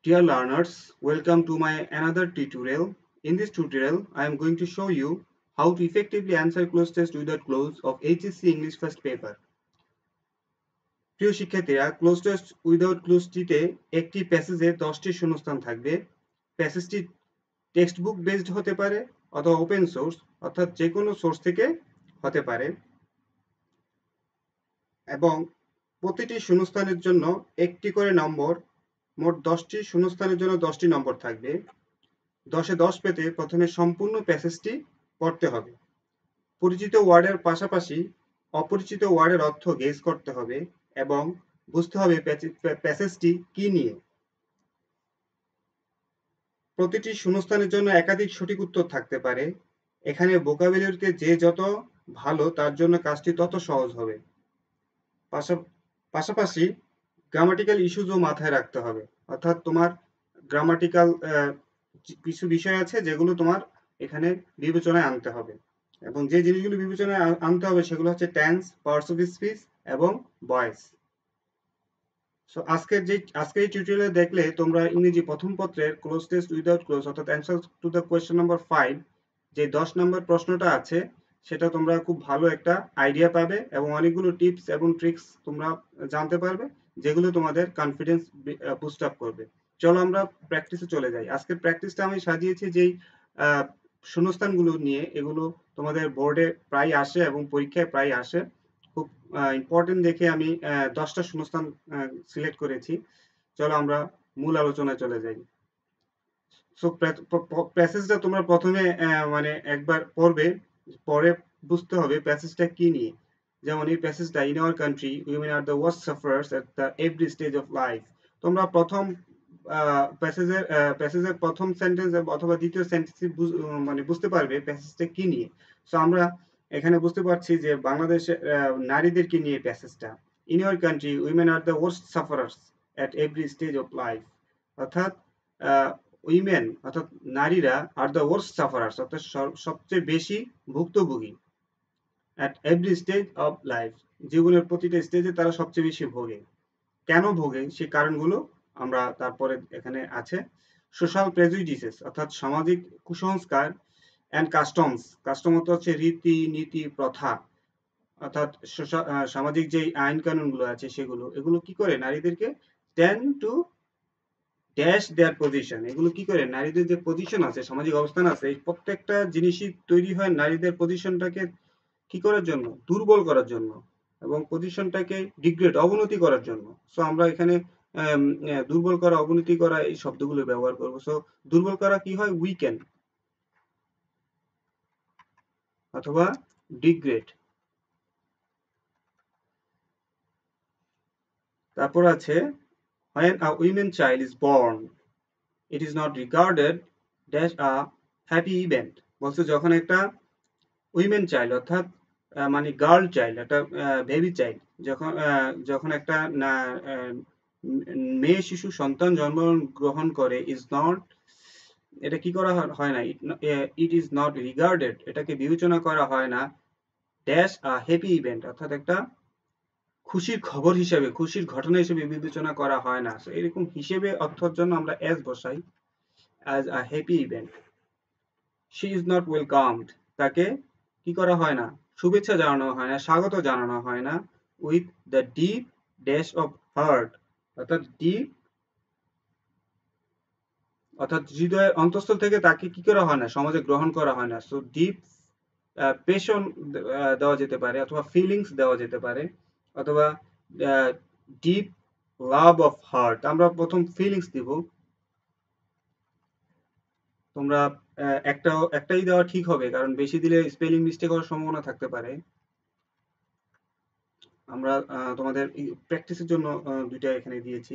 Dear learners, welcome to my another tutorial. In this tutorial, I am going to show you how to effectively answer cloze test without cloze of HSC English first paper. প্রিয় শিক্ষার্থীরা, cloze test without ক্লোজটিতে একটি প্যাসেজে 10টি শূন্যস্থান থাকবে। প্যাসেজটি text book based হতে পারে অথবা open source অর্থাৎ যে কোনো সোর্স থেকে হতে পারে এবং প্রতিটি শূন্যস্থানের জন্য একটি করে নম্বর, মোট 10টি শূন্যস্থানের জন্য 10টি নম্বর থাকবে। 10-এ 10 পেতে প্রথমে সম্পূর্ণ প্যাসেজটি পড়তে হবে। পরিচিত ওয়ার্ডের পাশাপাশি অপরিচিত ওয়ার্ডের অর্থ গেস করতে হবে এবং বুঝতে হবে প্যাসেজটি কি নিয়ে। প্রতিটি শূন্যস্থানের জন্য একাধিক সঠিক উত্তর থাকতে পারে। এখানে ভোকাবুলারিতে যে যত ভালো তার জন্য কাজটি তত সহজ হবে। পাশাপাশি গ্রামাটিক্যাল ইস্যুজও মাথায় রাখতে হবে, অর্থাৎ তোমার গ্রামাটিক্যাল কিছু বিষয় আছে যেগুলো তোমার এখানে বিবেচনায় আনতে হবে এবং যে জিনিসগুলো বিবেচনায় আনতে হবে সেগুলো হচ্ছে টেন্স, পার্টস অফ স্পিচ এবং ভয়েস। সো আজকের এই টিউটোরিয়ালে দেখলে তোমরা ইংরেজি প্রথম পত্রের ক্লোজ টেস্ট উইদাউট ক্লোজ অর্থাৎ answer to the question number 5 যে 10 নম্বর প্রশ্নটা আছে সেটা তোমরা খুব ভালো একটা আইডিয়া পাবে এবং অনেকগুলো টিপস এবং ট্রিক্স তোমরা জানতে পারবে যেগুলো তোমাদের কনফিডেন্স বুস্ট আপ করবে। চলো আমরা প্র্যাকটিসে চলে যাই। আজকের প্র্যাকটিসটা আমি সাজিয়েছি যেই শূন্যস্থানগুলো নিয়ে, এগুলো তোমাদের বোর্ডে প্রায় আসে এবং পরীক্ষায় প্রায় আসে। খুব ইম্পর্টেন্ট দেখে আমি 10টা শূন্যস্থান সিলেক্ট করেছি। চলো আমরা মূল আলোচনায় চলে যাই। সো প্যাসেজটা তোমরা প্রথমে মানে একবার পড়বে, পরে বুঝতে হবে প্যাসেজটা কি নিয়ে। যেমন এই প্যাসেজটা, in our country women are the worst sufferers at the every stage of life. তোমরা প্রথম প্যাসেজের প্রথম সেন্টেন্স অথবা দ্বিতীয় সেন্টেন্স মানে বুঝতে পারবে প্যাসেজটা কি নিয়ে। সো আমরা এখানে বুঝতে পারছি যে বাংলাদেশের নারীদেরকে নিয়ে প্যাসেজটা। In our country women are the worst sufferers at every stage of life, অর্থাৎ উইমেন অর্থাৎ নারীরা আর দ্য ওয়ার্স্ট সাফারার্স অর্থাৎ সবচেয়ে বেশি ভুক্তভোগী at every stage of life, জীবনের প্রতিটা স্টেজে তারা সবচেয়ে বেশি ভোগে। কেন ভোগে সেই কারণগুলো আমরা তারপরে এখানে আছে। সোশ্যাল প্রেজুডিসেস অর্থাৎ সামাজিক কুসংস্কার অ্যান্ড কাস্টমস, কাস্টম অর্থ হচ্ছে রীতি নীতি প্রথা, অর্থাৎ সামাজিক যে আইন কানুনগুলো আছে সেগুলো, এগুলো কি করে নারীদেরকে ten to dash there position, এগুলো কি করে নারীদের যে পজিশন আছে, সামাজিক অবস্থান আছে, এই প্রত্যেকটা জিনিসই তৈরি হয় নারীদের পজিশনটাকে কি করার জন্য, দুর্বল করার জন্য এবং পজিশনটাকে ডিগ্রেড অবনতি করার জন্য। সো আমরা এখানে দুর্বল করা, অবনতি করা এই শব্দগুলো ব্যবহার করব। সো দুর্বল করা কি হয়, উইকেন অথবা ডিগ্রেড। তারপর আছে when a women child is born it is not regarded as a happy event। বলছে যখন একটা উইমেন চাইল্ড অর্থাৎ মানে গার্ল চাইল্ড, একটা বেবি চাইল্ড, যখন একটা মেয়ে শিশু সন্তান জন্মগ্রহণ করে, ইজ নট, এটা কি করা হয় না, ইট ইজ নট রিগার্ডেড, এটাকে বিবেচনা করা হয় না ড্যাশ আ হ্যাপি ইভেন্ট, অর্থাৎ একটা খুশির খবর হিসেবে, খুশির ঘটনা হিসেবে বিবেচনা করা হয় না। সো এরকম হিসেবে অর্থের জন্য আমরা অ্যাজ বসাই, as a happy event. She is not welcomed, তাকে কি করা হয় না, শুভেচ্ছা জানানো হয় না, স্বাগত জানানো হয় না with the deep dash of heart, অর্থাৎ ডিপ অর্থাৎ হৃদয়ের অন্তঃস্থল থেকে তাকে কি করা হয় না, সমাজে গ্রহণ করা হয় না। সো ডিপ পেশন দেওয়া যেতে পারে অথবা ফিলিংস দেওয়া যেতে পারে অথবা ডিপ লাভ অফ হার্ট। আমরা প্রথম ফিলিংস দিব, তোমরা একটাই দেওয়া ঠিক হবে, কারণ বেশি দিলে স্পেলিং মিস্টেক হওয়ার সম্ভাবনা থাকতে পারে। আমরা তোমাদের প্র্যাকটিসের জন্য দুইটা এখানে দিয়েছি।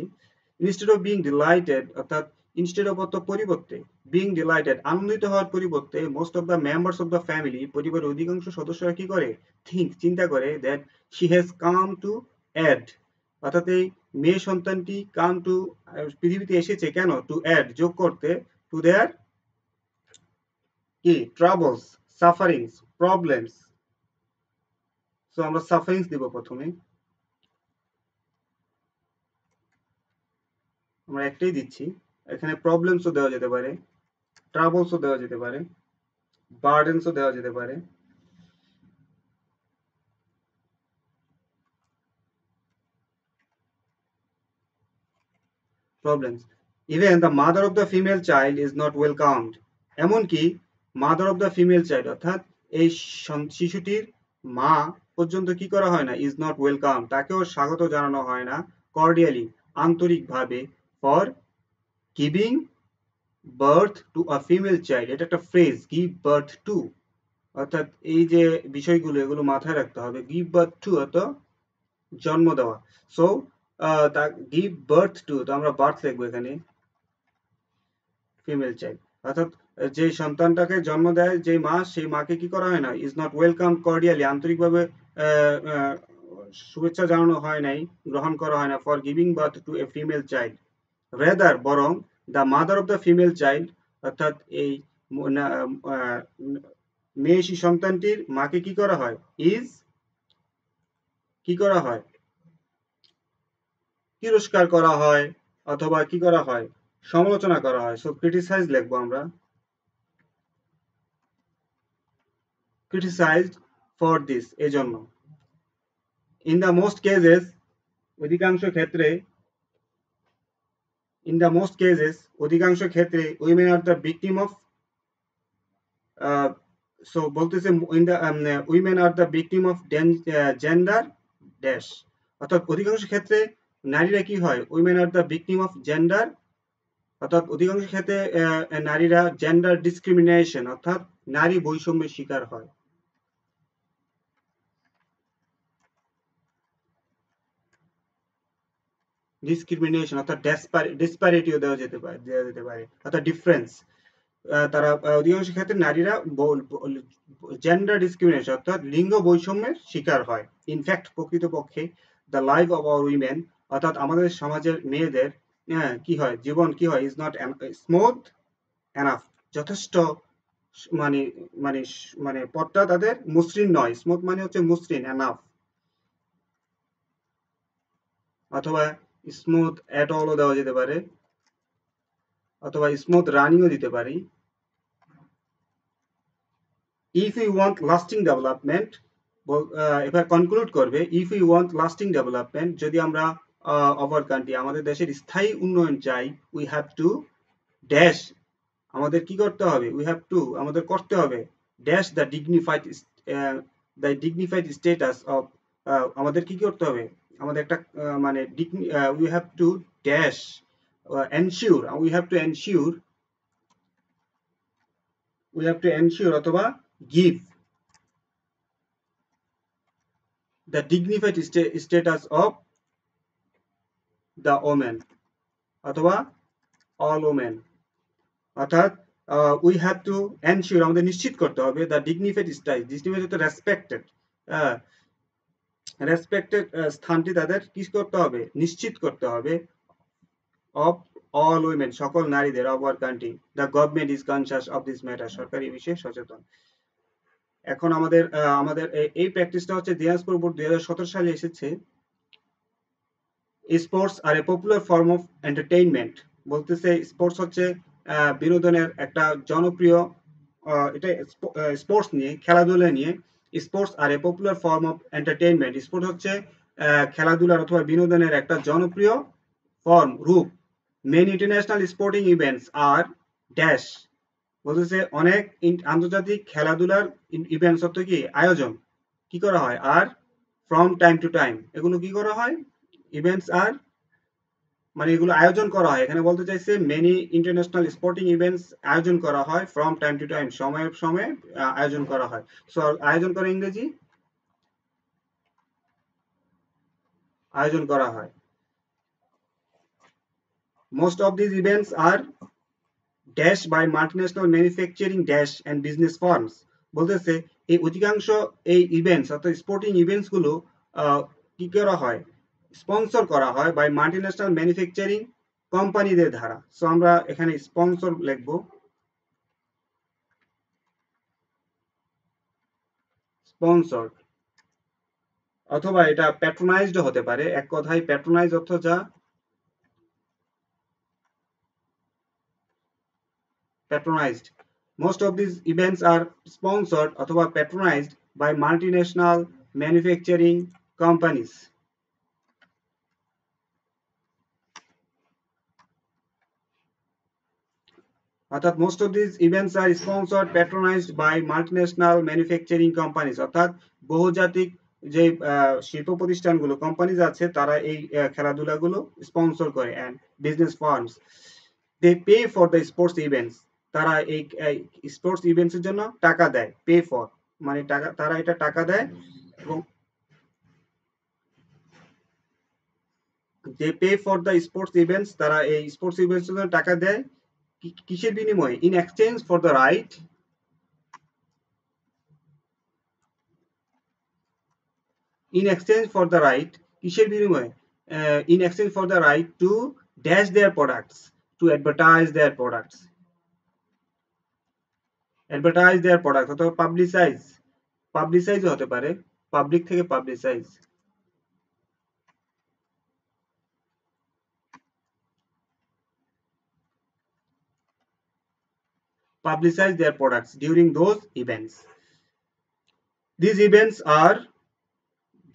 ইনস্টেড অফ বিং ডিলাইটেড, অর্থাৎ ইনস্টেড অফ অর্থ পরিবর্তে, বিং ডিলাইটেড আনন্দিত হওয়ার পরিবর্তে, most of the members of the family, পরিবারের অধিকাংশ সদস্যরা কি করে, চিন্তা করে that she has come to add, অর্থাৎ এই মেয়ে সন্তানটি কাম টু পৃথিবীতে এসেছে কেন, টু অ্যাড যোগ করতে, টু দেয়ার কি ট্রাবলস, সাফারিংস, প্রবলেমস। সো আমরা সাফারিংস দিব প্রথমে, আমরা একটাই দিচ্ছি এখানে প্রবলেমসও দেওয়া যেতে পারে, ট্রাবলসও দেওয়া যেতে পারে, বার্ডেনসও দেওয়া যেতে পারে। Problems, even the mother of the female child is not welcomed. এমনকি mother of the female child অর্থাৎ এই শিশুটির মা পর্যন্ত কি করা হয় না, ইজ নট ওয়েলকাম, তাকেও স্বাগত জানানো হয় না, কর্ডিয়ালি আন্তরিকভাবে, for giving birth to a female child. এটা একটা ফ্রেজ, গিভ বার্থ টু, অর্থাৎ এই যে বিষয়গুলো এগুলো মাথায় রাখতে হবে। গিভ বার্থ টু অর্থ জন্ম দেওয়া। সো গিভ বার্থ টু, তো আমরা বার্থ লিখবো এখানে, ফিমেল চাইল্ড, অর্থাৎ যে সন্তানটাকে জন্ম দেয় যে মা, সেই মাকে কি করা হয় না, ইজ নট ওয়েলকাম কর্ডিয়ালি, আন্তরিকভাবে শুভেচ্ছা জানানো হয় নাই, গ্রহণ করা হয় না, for giving birth to a female child. Rather বরং the mother of the female child, অর্থাৎ এই মেয়ে সন্তানটির মাকে কি করা হয়, ইজ কি করা হয়, তিরস্কার করা হয়, অথবা কি করা হয়, সমালোচনা করা হয়। সো ক্রিটিসাইজ লিখবো আমরা, criticized for this, এজন্য। in the most cases, অধিকাংশ ক্ষেত্রে, in the most cases, অধিকাংশ ক্ষেত্রে, women are the victim of, so বলতেছে in the women are the victim of gender dash, অর্থাৎ অধিকাংশ ক্ষেত্রে নারীরা কি হয়, women are the victim of gender, অর্থাৎ অধিকাংশ ক্ষেত্রে নারীরা জেন্ডার ডিসক্রিমিনেশন, অর্থাৎ নারী বৈষম্যের শিকার হয়। ডিসক্রিমিনেশন অর্থাৎ ডিসপ্যারিটিও দেওয়া যেতে পারে, অর্থাৎ ডিফারেন্স। তারা অধিকাংশ ক্ষেত্রে নারীরা জেন্ডার ডিসক্রিমিনেশন অর্থাৎ লিঙ্গ বৈষম্যের শিকার হয়। ইনফ্যাক্ট প্রকৃতপক্ষে the life of our women, অর্থাৎ আমাদের সমাজের মেয়েদের কি হয়, জীবন কি হয়, ইজ নট স্মুথ এনাফ, যথেষ্ট মানে মানে মানে পথটা তাদের মসৃণ নয়। স্মুথ মানে হচ্ছে মসৃণ, এনাফ, অথবা স্মুথ এট অলও দেওয়া যেতে পারে, অথবা স্মুথ রানিও দিতে পারি। If you want lasting development, এবার কনক্লুড করবে, if you want lasting development, যদি আমরা ওভার কান্ট্রি আমাদের দেশের স্থায়ী উন্নয়ন চাই, উই হ্যাভ টু ড্যাশ, আমাদের কি করতে হবে, উই হ্যাভ টু আমাদের করতে হবে, dash the dignified status of, আমাদের কি করতে হবে, আমাদের একটা মানে we have to dash ensure, we have to ensure অথবা give the dignified status of the women অথবা all women, অর্থাৎ উই হ্যাভ টু এনশিওর, আমাদের নিশ্চিত করতে হবে, দ্য ডিগনিফাইড স্টাইল, ডিগনিফাইড হচ্ছে রেসপেক্টেড, রেসপেক্টেড স্থানটি তাদের কি করতে হবে, নিশ্চিত করতে হবে, অফ অল উইমেন, সকল নারীদের, of our country, the government is conscious of this matter, সরকার এই বিষয়ে সচেতন। এখন আমাদের আমাদের এই প্র্যাকটিসটা হচ্ছে দিনাজপুর বোর্ড 2017 সালে এসেছে। Sports are a popular form of entertainment, বলতেছে স্পোর্টস হচ্ছে বিনোদনের একটা জনপ্রিয়, এটা স্পোর্টস নিয়ে, খেলাধুলা নিয়ে, sports are a popular form of entertainment, sports হচ্ছে খেলাধুলার অথবা বিনোদনের একটা জনপ্রিয় ফর্ম, রূপ। Many international sporting events are dash, বলতেছে অনেক আন্তর্জাতিক খেলাধুলার ইভেন্টস অর্থ কি, আয়োজন কি করা হয়, are from time to time, এগুলো কি করা হয়, ইভেন্টস আর মানে এগুলো আয়োজন করা হয়। এখানে বলতে চাইছে মেনি ইন্টারন্যাশনাল স্পোর্টিং ইভেন্টস আয়োজন করা হয়, ফ্রম টাইম টু টাইম, সময়ে সময়ে আয়োজন করা হয়। সো আয়োজন করা, ইংরেজি আয়োজন করা হয়। Most of this events are dash by multinational manufacturing dash and business firms, বলতেছে এই অধিকাংশ এই ইভেন্টস অর্থাৎ স্পোর্টিং ইভেন্টস গুলো কি করা হয়, স্পন্সর করা হয় বাই মাল্টিন্যাশনাল ম্যানুফ্যাকচারিং কোম্পানিদের দ্বারা। সো আমরা এখানে স্পন্সর লিখব, স্পন্সর্ড, অথবা এটা প্যাট্রোনাইজড হতে পারে। এক কথায় প্যাট্রোনাইজ অর্থ যা patronized. Most of these events are sponsored অথবা patronized by multinational manufacturing companies. অর্থাৎ most of these events are sponsored patronized by multinational manufacturing companies. অর্থাৎ বহুজাতিক যে শিল্প প্রতিষ্ঠানগুলো কোম্পানিজ আছে তারা এই খেলাধুলাগুলো স্পন্সর করে and business firms they pay for the sports events. তারা এই স্পোর্টস ইভেন্টস এর জন্য টাকা দেয়, পে ফর মানে টাকা, তারা এটা টাকা দেয় এবং they pay for the sports events, তারা এই স্পোর্টস ইভেন্টস এর জন্য টাকা দেয় কিসের বিনিময়ে? in exchange for the right in exchange for the right কিসের বিনিময়ে? in exchange for the right to dash their products, to advertise their products, advertise their products অথবা পাবলিসাইজ হতে পারে, পাবলিক থেকে publicise, publicize their products during those events. These events are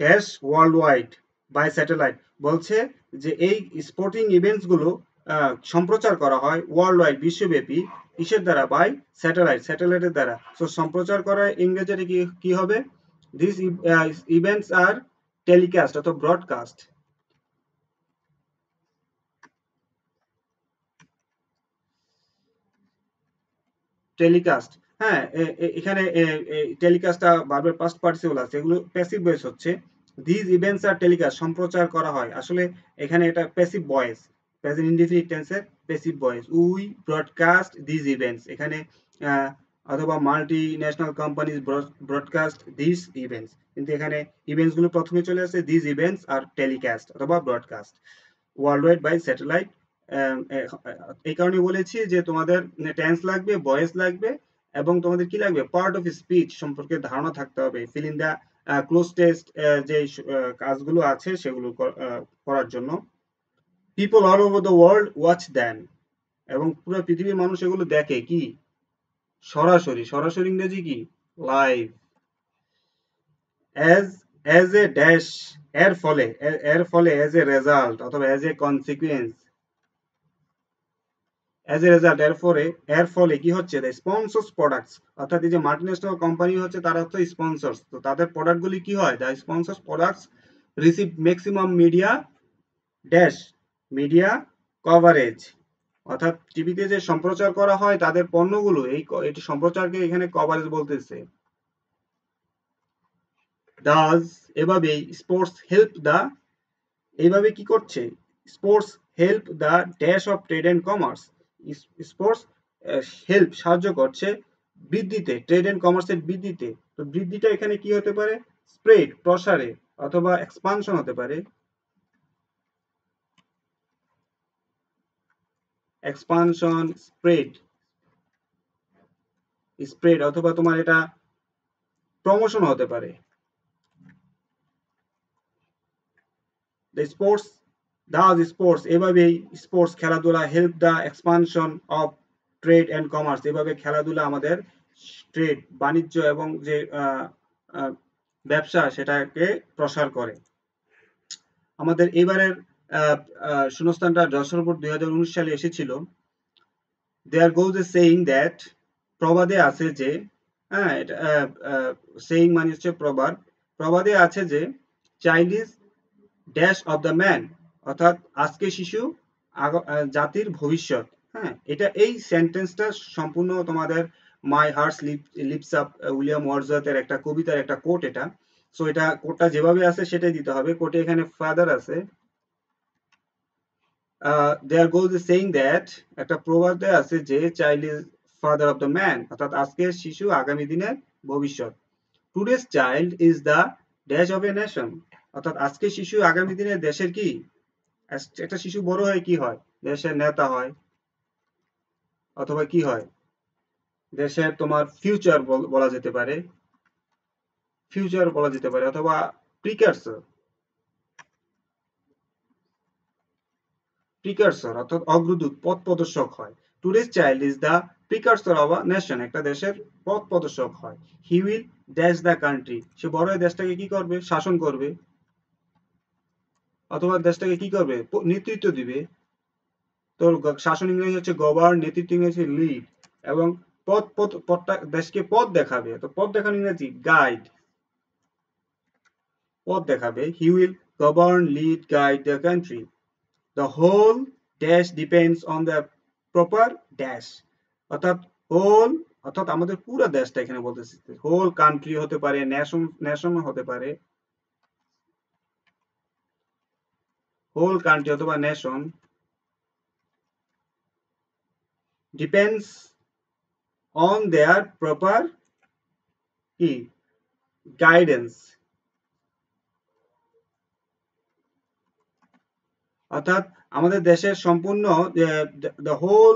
dash worldwide by satellite. বলছে যে এই sporting events গুলো সম্প্রচার করা হয় ওয়ার্ল্ডওয়াইড, বিশ্বব্যাপী, কিসের দ্বারা? বাই স্যাটেলাইট, স্যাটেলাইটের দ্বারা। সো সম্প্রচার করা ইংরেজিতে কি হবে? দিস ইভেন্টস আর টেলিকাস্ট অথবা ব্রডকাস্ট। টেলিকাস্ট, হ্যাঁ, এখানে টেলিকাস্টটা ভার্বের পাস্ট পার্টিসিপল আছে, এগুলো প্যাসিভ ভয়েস হচ্ছে। দিস ইভেন্টস আর টেলিকাস্ট, সম্প্রচার করা হয়, আসলে এখানে এটা প্যাসিভ ভয়েস, প্রেজেন্ট ইনডেফিনিট টেন্সের passive voice. We broadcast this events, এখানে অথবা multi national companies broadcast this events, কিন্তু এখানে ইভেন্টস গুলো প্রথমে চলে আসে দিস ইভেন্টস আর টেলিকাস্ট অথবা ব্রডকাস্ট ওয়ার্ল্ডওয়াইড বাই স্যাটেলাইট। এই কারণে বলেছি যে তোমাদের টেন্স লাগবে, ভয়েস লাগবে এবং তোমাদের কি লাগবে? পার্ট অফ স্পিচ সম্পর্কে ধারণা থাকতে হবে। Fill in the cloze test যে কাজগুলো আছে সেগুলো করার জন্য। People all over the world watch them, এবং পুরো পৃথিবীর মানুষ এগুলো দেখে কি? সরাসরি। সরাসরি ইংরেজি কি? লাইভ। as a dash, এর ফলে as a result অথবা as a consequence, as a result এর ফলে কি হচ্ছে? the sponsors products, অর্থাৎ এই যে মাল্টিন্যাশনাল কোম্পানি হচ্ছে তারা তো স্পন্সরস, তো তাদের প্রোডাক্ট গুলি কি হয়? the sponsors products receive maximum media dash media coverage, অর্থাৎ টিভিতে যে সম্প্রচার করা হয় তাদের পণ্যগুলো, এটি সম্প্রচারকে এখানে কভারেজ বলতেছে। does, এভাবেই স্পোর্টস হেল্প দা, এইভাবে কি করছে? Sports help the dash of trade and commerce, sports help, সাহায্য করছে বৃদ্ধিতে, ট্রেড এন্ড কমার্সের বৃদ্ধিতে। তো বৃদ্ধিটা এখানে কি হতে পারে? স্প্রেড, প্রসারে, অথবা এক্সপানশন হতে পারে, এক্সপানশন, স্প্রেড অথবা তোমার এটা প্রমোশন হতে পারে। স্পোর্টস, এভাবেই স্পোর্টস, খেলাধুলা, help the expansion of trade and commerce, এভাবে খেলাধুলা আমাদের ট্রেড, বাণিজ্য এবং যে ব্যবসা সেটাকে প্রসার করে। আমাদের এবারের শূন্যস্থানটা যশোর বোর্ড 2019 সালে এসেছিল। দেয়ার গোজ এ সেইং দ্যাট, প্রবাদে আছে যে, হ্যাঁ, সেইং মানে হচ্ছে প্রবাদ, প্রবাদে আছে যে child is dash of the man, অর্থাৎ আজকে শিশু জাতির ভবিষ্যৎ। হ্যাঁ, এটা এই সেন্টেন্সটা সম্পূর্ণ তোমাদের মাই হার্টস লিপস আপ, উইলিয়াম ওয়ার্ডসওয়ার্থের একটা কবিতার একটা কোট এটা। সো এটা কোটটা যেভাবে আছে সেটাই দিতে হবে। কোটে এখানে ফাদার আছে। দেয়ার গোজ ইজ সেইং দ্যাট, একটা প্রবাদে আছে যে child is father of the man, অর্থাৎ আজকের শিশু আগামী দিনের ভবিষ্যৎ। Today's child is the dash of a nation, অর্থাৎ আজকে শিশু আগামী দিনে দেশের কি? একটা শিশু বড় হয়ে কি হয়? দেশের নেতা হয়, অথবা কি হয়? দেশের তোমার ফিউচার বলা যেতে পারে, অথবা প্রিকারসর, অর্থাৎ অগ্রদূত, পথ প্রদর্শক হয়। Tourist child is the precursor of a nation, একটা দেশের পথ প্রদর্শক হয়। He will dash the country, সে বড় হয়ে দেশটাকে কি করবে, শাসন করবে অথবা দেশটাকে কি করবে, নেতৃত্ব দিবে। তোর শাসন ইংরেজি হচ্ছে গভর্ন, নেতৃত্ব ইংরেজি লিড, এবং পথটা দেশকে পথ দেখাবে, তো পথ দেখানো ইংরেজি গাইড, পথ দেখাবে। He will govern, lead, guide the country. The whole dash depends on the proper dash, অর্থাৎ হোল অর্থাৎ আমাদের পুরো দেশটা এখানে বলতেছে। হোল কান্ট্রি হতে পারে, নেশন হতে পারে, হোল কান্ট্রি অথবা nation depends on their proper কি গাইডেন্স, অর্থাৎ আমাদের দেশের সম্পূর্ণ the whole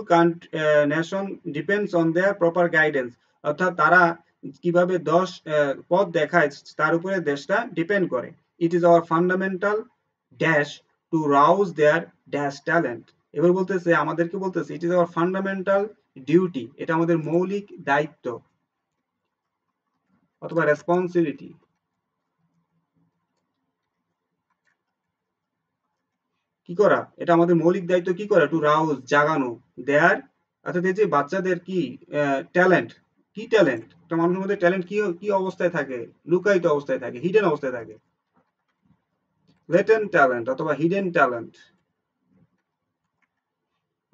nation depends on their proper guidance, অর্থাৎ তারা কিভাবে পথ দেখায় তার উপরে দেশটা ডিপেন্ড করে। It is our fundamental dash to rouse their dash talent, এবার বলতেছে আমাদেরকে বলতেছে it is our fundamental duty, এটা আমাদের মৌলিক দায়িত্ব অথবা রেসপন্সিবিলিটি, কি করা, এটা আমাদের মৌলিক দায়িত্ব কি করা, টু রাউজ জাগানো, দেয়ার অর্থাৎ এই যে বাচ্চাদের কি ট্যালেন্ট, কি ট্যালেন্ট, একটা মানুষের মধ্যে ট্যালেন্ট কি কি অবস্থায় থাকে, লুকায়িত অবস্থায় থাকে, হিডেন অবস্থায় থাকে, লেটেন্ট ট্যালেন্ট অথবা হিডেন ট্যালেন্ট,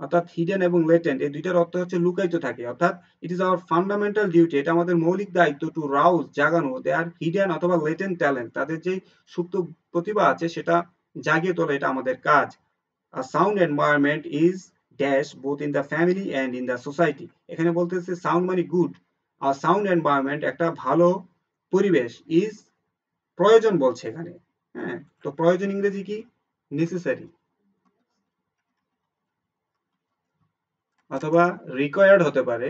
অর্থাৎ হিডেন এবং লেটেন্ট এই দুইটার অর্থ হচ্ছে লুকায়িত থাকে, অর্থাৎ ইট ইজ আওয়ার ফান্ডামেন্টাল ডিউটি, এটা আমাদের মৌলিক দায়িত্ব, টু রাউজ জাগানো দেয়ার হিডেন অথবা লেটেন্ট ট্যালেন্ট, তাদের যে সুপ্ত প্রতিভা আছে সেটা জাগিয়ে তোলা, এটা আমাদের কাজ। A sound environment is dash both in the family and in the society, এখানে বলতেছে সাউন্ড মানে গুড, আর সাউন্ড এনভায়রনমেন্ট একটা ভালো পরিবেশ ইজ প্রয়োজন বলছে এখানে। হ্যাঁ, তো প্রয়োজন ইংরেজি কি, নেসেসারি অথবা রিকোয়ার্ড হতে পারে,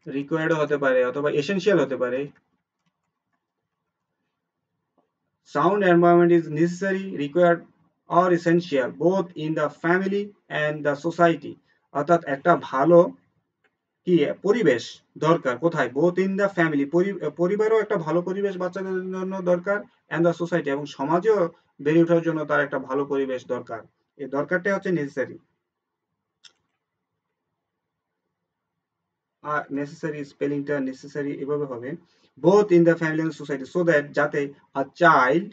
রিকোয়ার্ড হতে পারে অথবা এসেনশিয়াল হতে পারে। Sound environment is necessary, required or essential both in the family and the society, অর্থাৎ একটা ভালো কি পরিবেশ দরকার কোথায়, বোথ ইন দ্য ফ্যামিলি, পরিবারও একটা ভালো পরিবেশ বাচ্চাদের জন্য দরকার, এন্ড দ্য সোসাইটি এবং সমাজেও বেড়ে ওঠার জন্য তার একটা ভালো পরিবেশ দরকার, এই দরকারটা হচ্ছে নেসেসারি। আর নেসেসারি স্পেলিংটা নেসেসারি এভাবে হবে, both in the family and society, so that যাতে আ চাইল্ড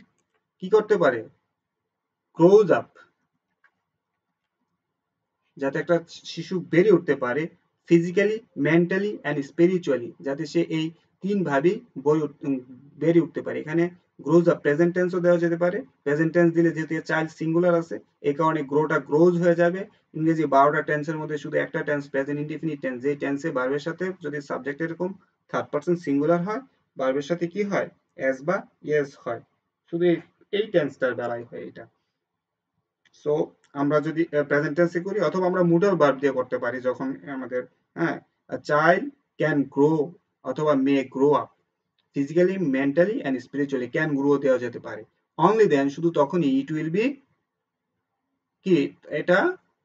কি করতে পারে, গ্রোজ আপ, যাতে একটা শিশু বেড়ে উঠতে পারে, ফিজিক্যালি, মেন্টালি অ্যান্ড স্পিরিচুয়ালি, যাতে সে এই তিন ভাবেই বেড়ে উঠতে পারে। এখানে গ্রোজ আপ প্রেজেন্ট টেন্সও দেওয়া যেতে পারে, প্রেজেন্ট টেন্স দিলে যেহেতু চাইল্ড সিঙ্গুলার আছে এই কারণে গ্রোটা গ্রোজ হয়ে যাবে। ইংরেজি 12টা টেন্সের মধ্যে শুধু একটা টেন্স প্রেজেন্ট ইনডিফিনিট টেন্স, যে টেন্সে ভার্বের সাথে যদি সাবজেক্ট এরকম থার্ড পারসন সিঙ্গুলার হয়, ভার্বের সাথে কি হয়, এস বা ইয়েস হয়, শুধু এই টেন্সটার বেলায় হয় এটা। সো আমরা যদি প্রেজেন্ট টেন্সে করি অথবা আমরা মুডাল ভার্ব দিয়ে করতে পারি, যখন আমাদের হ্যাঁ চাইল্ড ক্যান গ্রো অথবা may grow up physically, mentally and spiritually, can grow দেওয়া যেতে পারে। অনলি দেন, শুধু তখনই, ইট উইল বি কি, এটা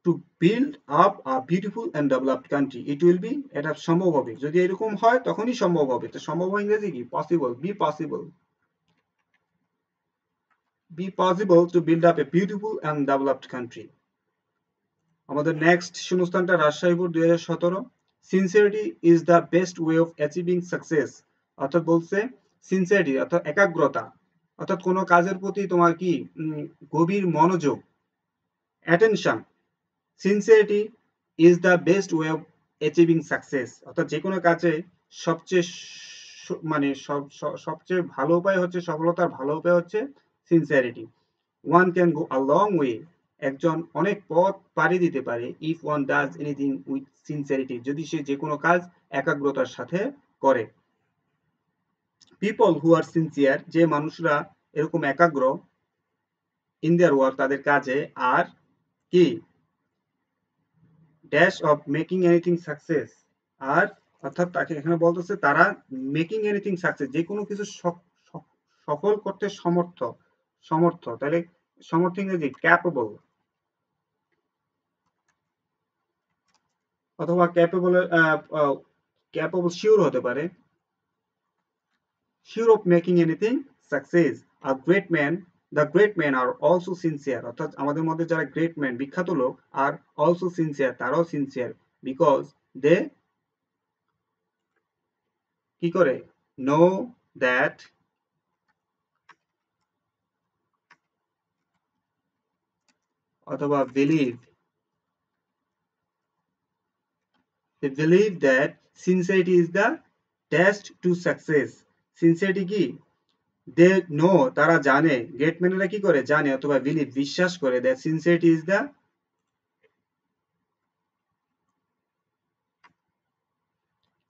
to build up a beautiful and developed country, it will be, এটা সম্ভব হবে, যদি এরকম হয় তখনই সম্ভব হবে। তো সম্ভব হয় ইংরেজি কি, possible, be possible, be possible to build up a beautiful and developed country. আমাদের নেক্সট শূন্যস্থানটা Rajshahi board 2017, sincerity is the best way of achieving success, অর্থাৎ বলছে সিনসিয়ারিটি অর্থাৎ একাগ্রতা, অর্থাৎ কোনো কাজের প্রতি তোমার কি গভীর মনোযোগ, attention, sincerity is the best way of achieving success, অর্থাৎ যে কোনো কাজে সবচেয়ে মানে সবচেয়ে ভালো উপায় হচ্ছে, সফলতার ভালো উপায় হচ্ছে sincerity. One can go a long way, একজন অনেক পথ পাড়ি দিতে পারে, if one does anything with sincerity, যদি সে যে কোনো কাজ একাগ্রতার সাথে করে। পিপল হু আর সিনসিয়ার, যে মানুষরা এরকম একাগ্র, ইন দেয়ার ওয়ার্ক, তাদের কাজে, আর কি dash of making anything success, আর অর্থাৎ তাকে এখানে বলতেছে তারা মেকিং এনিথিং সাকসেস, যে কোনো কিছু সফল করতে সমর্থ, সমর্থ, তাহলে সমর্থ ইংরেজি ক্যাপেবল, অথবা ক্যাপেবল শিওর হতে পারে, sure of making anything success. A great man, the great men are also sincere. অর্থাৎ আমাদের মধ্যে যারা গ্রেট ম্যান, বিখ্যাত লোক, আর অলসো সিনসিয়ার, তারাও সিনসিয়ার, বিকজ দে কি করে, নো দ্যাট, অথবা believe, they believe that sincerity is the test to success. Sincerity কি, দে নো, তারা জানে, গ্রেট ম্যানেরা কি করে, জানে অথবা বিলিভ, বিশ্বাস করে, দ্যাট সিনসিয়ারিটি ইজ দ্য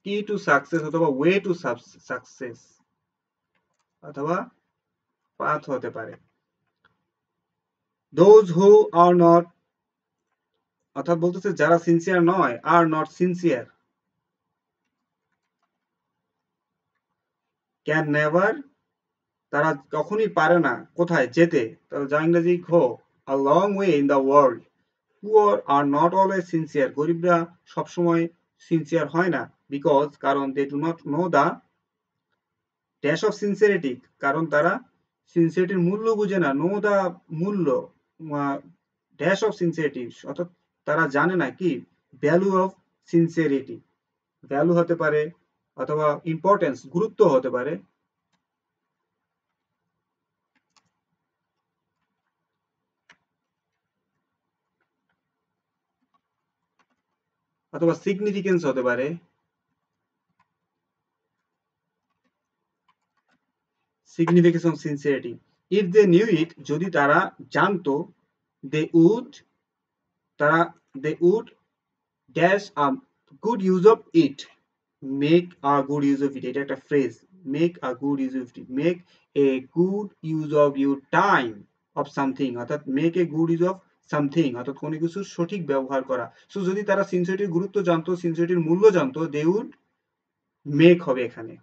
কি টু সাকসেস, অথবা ওয়ে টু সাকসেস, অথবা পাথ হতে পারে। দোজ হু আর নট, অর্থাৎ বলতেছে যারা সিনসিয়ার নয়, are not sincere, can never, তারা কখনই পারে না কোথায় যেতে, তাহলে যা ইংরেজি go a long way in the world. Poor are not always sincere, গরিবরা সবসময় সিনসিয়ার হয় না, বিকজ কারণ they do not know the dash of sincerity, কারণ তারা সিনসিয়ারিটির মূল্য বুঝে না, নো দ্য মূল্য, ড্যাশ অফ সিনসিয়ারিটি, অর্থাৎ তারা জানে না কি ভ্যালু অফ সিনসিয়ারিটি, ভ্যালু হতে পারে, অথবা ইম্পর্টেন্স, গুরুত্ব হতে পারে, অথবা সিগনিফিকেন্স হতে পারে, significance of sincerity. If they knew it, যদি তারা জানতো, they would, তারা they would dash a good use of it, make a good use of it, এটা একটা phrase, make a good use of it, make a good use of your time of something, অর্থাৎ make a good use of something, অর্থাৎ কোনো কিছুর সঠিক ব্যবহার করা। So যদি তারা সিনসিয়ারিটির গুরুত্ব জানতো, সিনসিয়ারিটির মূল্য জানতো, they would make হবে এখানে,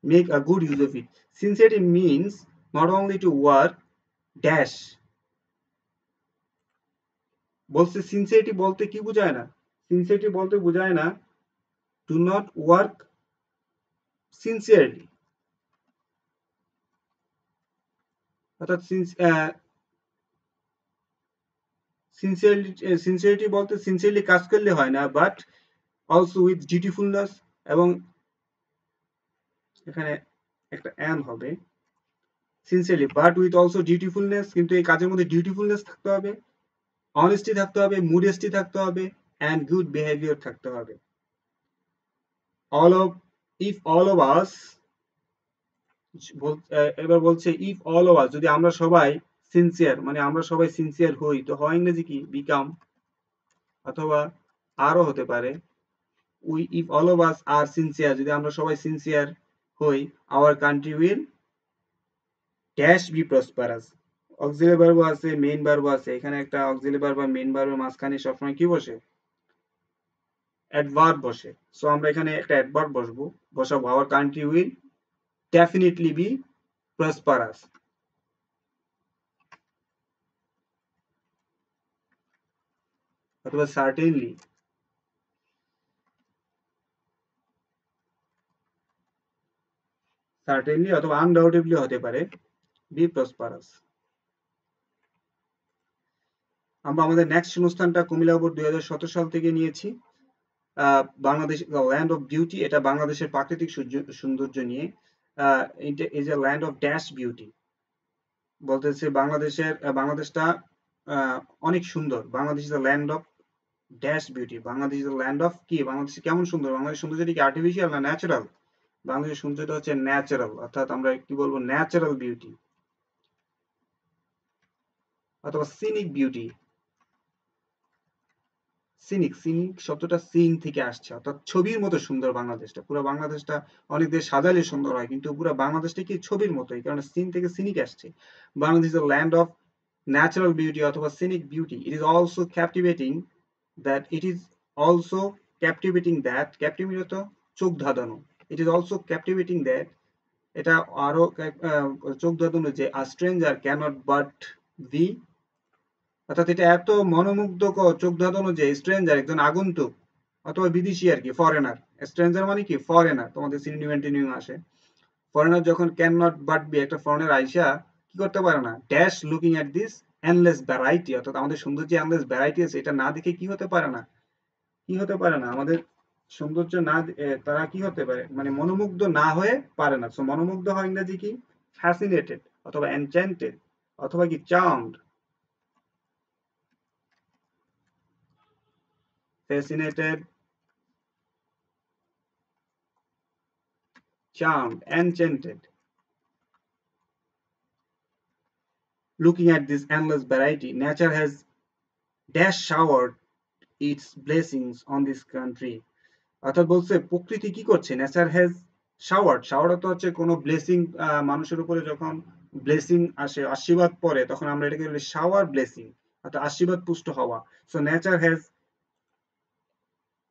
make a good use of it. Sincerity means not only to work dash, বলছে সিনসিয়ারিটি বলতে কি বোঝায় না, সিনসিয়ারিটি বলতে বোঝায় না do not work sincerely, অর্থাৎ সিনসিয়ারিটি বলতে সিনসিয়ারলি কাজ করলে হয় না, বাট অলসো উইথ ডিউটিফুলনেস, এবং এখানে একটা এম হবে, সিনসিয়ারলি বাট উইথ অলসো ডিউটিফুলনেস, কিন্তু এই কাজের মধ্যে ডিউটিফুলনেস থাকতে হবে, অনেস্টি থাকতে হবে, মুডেস্টি থাকতে হবে, অ্যান্ড গুড বিহেভিয়ার থাকতে হবে। all of if all of us, এবার বলছে if all of us, যদি আমরা সবাই সিনসিয়ার, মানে আমরা সবাই সিনসিয়ার হই, তো হয় ইংরেজি কি বিকাম, অথবা আরো হতে পারে we if all of us are sincere, যদি আমরা সবাই সিনসিয়ার হই, our country will dash be prosperous. Auxiliary verb আছে, মেইন ভার্ব আছে, এখানে একটা অক্সিলারি ভার্ব বা মেইন ভার্বের মাঝখানে সবসময় কি বসে, অ্যাডভার্ব বসে। সো আমরা এখানে একটা অ্যাডভার্ব বসাবো, our country will definitely be prosperous, অথবা certainly, certainly অথবা undoubtedly হতে পারে be prosperous। আমরা আমাদের নেক্সট শূন্যস্থানটা কুমিল্লা বোর্ড 2017 সাল থেকে নিয়েছি। বাংলাদেশ ল্যান্ড অফ বিউটি, এটা বাংলাদেশের প্রাকৃতিক সৌন্দর্য নিয়ে, এটা is a land of dash beauty, বলতেছে বাংলাদেশটা অনেক সুন্দর, Bangladesh is a land of dash beauty, Bangladesh is a land of কি, বাংলাদেশ কেমন সুন্দর, বাংলাদেশ সৌন্দর্যটা কি আর্টিফিশিয়াল না ন্যাচারাল, বাংলাদেশের সৌন্দর্যটা হচ্ছে ন্যাচারাল, অর্থাৎ আমরা কি বলবো ন্যাচারাল বিউটি, অথবা সিনিক বিউটি, সিনিক শব্দটা সিন থেকে আসছে, অর্থাৎ ছবির মতো সুন্দর বাংলাদেশটা, পুরো বাংলাদেশটা অনেক দেশ সাজালে সুন্দর হয়, কিন্তু পুরো বাংলাদেশটা কি ছবির মতো, এই কারণে সিন থেকে সিনিক আসছে। Bangladesh is land of natural beauty অথবা scenic beauty, it is also captivating that, it is also captivating that, captivate চোখ ধাঁধানো, it is also captivating that এটা আরো চোখ ধাঁধানো যে a stranger cannot but be, অর্থাৎ এটা এত মনোমুগ্ধকর চোখ ধাঁধানো যে স্ট্রেঞ্জার একজন আগন্তুক অথবা বিদেশি আর কি, ফরেনার। স্ট্রেঞ্জার মানে কি ফরেনার, তোমাদের সিনোনিম অ্যান্টোনিম আসে। ফরেনার যখন ক্যান নট বাট বি, একটা ফরেনার আইসা কি করতে পারে না, dash looking at this endless variety, অর্থাৎ আমাদের সুন্দর যে এন্ডলেস ভ্যারাইটি আছে এটা না দেখে কি হতে পারে না, কি হতে পারে না, আমাদের সৌন্দর্য না তারা কি হতে পারে, মানে মনোমুগ্ধ না হয়ে পারে না। সো মনোমুগ্ধ হয় ইংরেজি কি, ফ্যাসিনেটেড অথবা এনচ্যান্টেড অথবা কি charmed, fascinated, charmed, enchanted, looking at this endless variety. Nature has dash showered its blessings on this country. অর্থাৎ বলছে প্রকৃতি কি করছে, নেচার হ্যাজ শাওয়ার্ড, শাওয়ার্ড তো হচ্ছে কোনো ব্লেসিং, মানুষের উপরে যখন ব্লেসিং আসে, আশীর্বাদ পড়ে, তখন আমরা এটাকে বলি শাওয়ার ব্লেসিং, অর্থাৎ আশীর্বাদ পুষ্ট হওয়া। সো নেচার হ্যাজ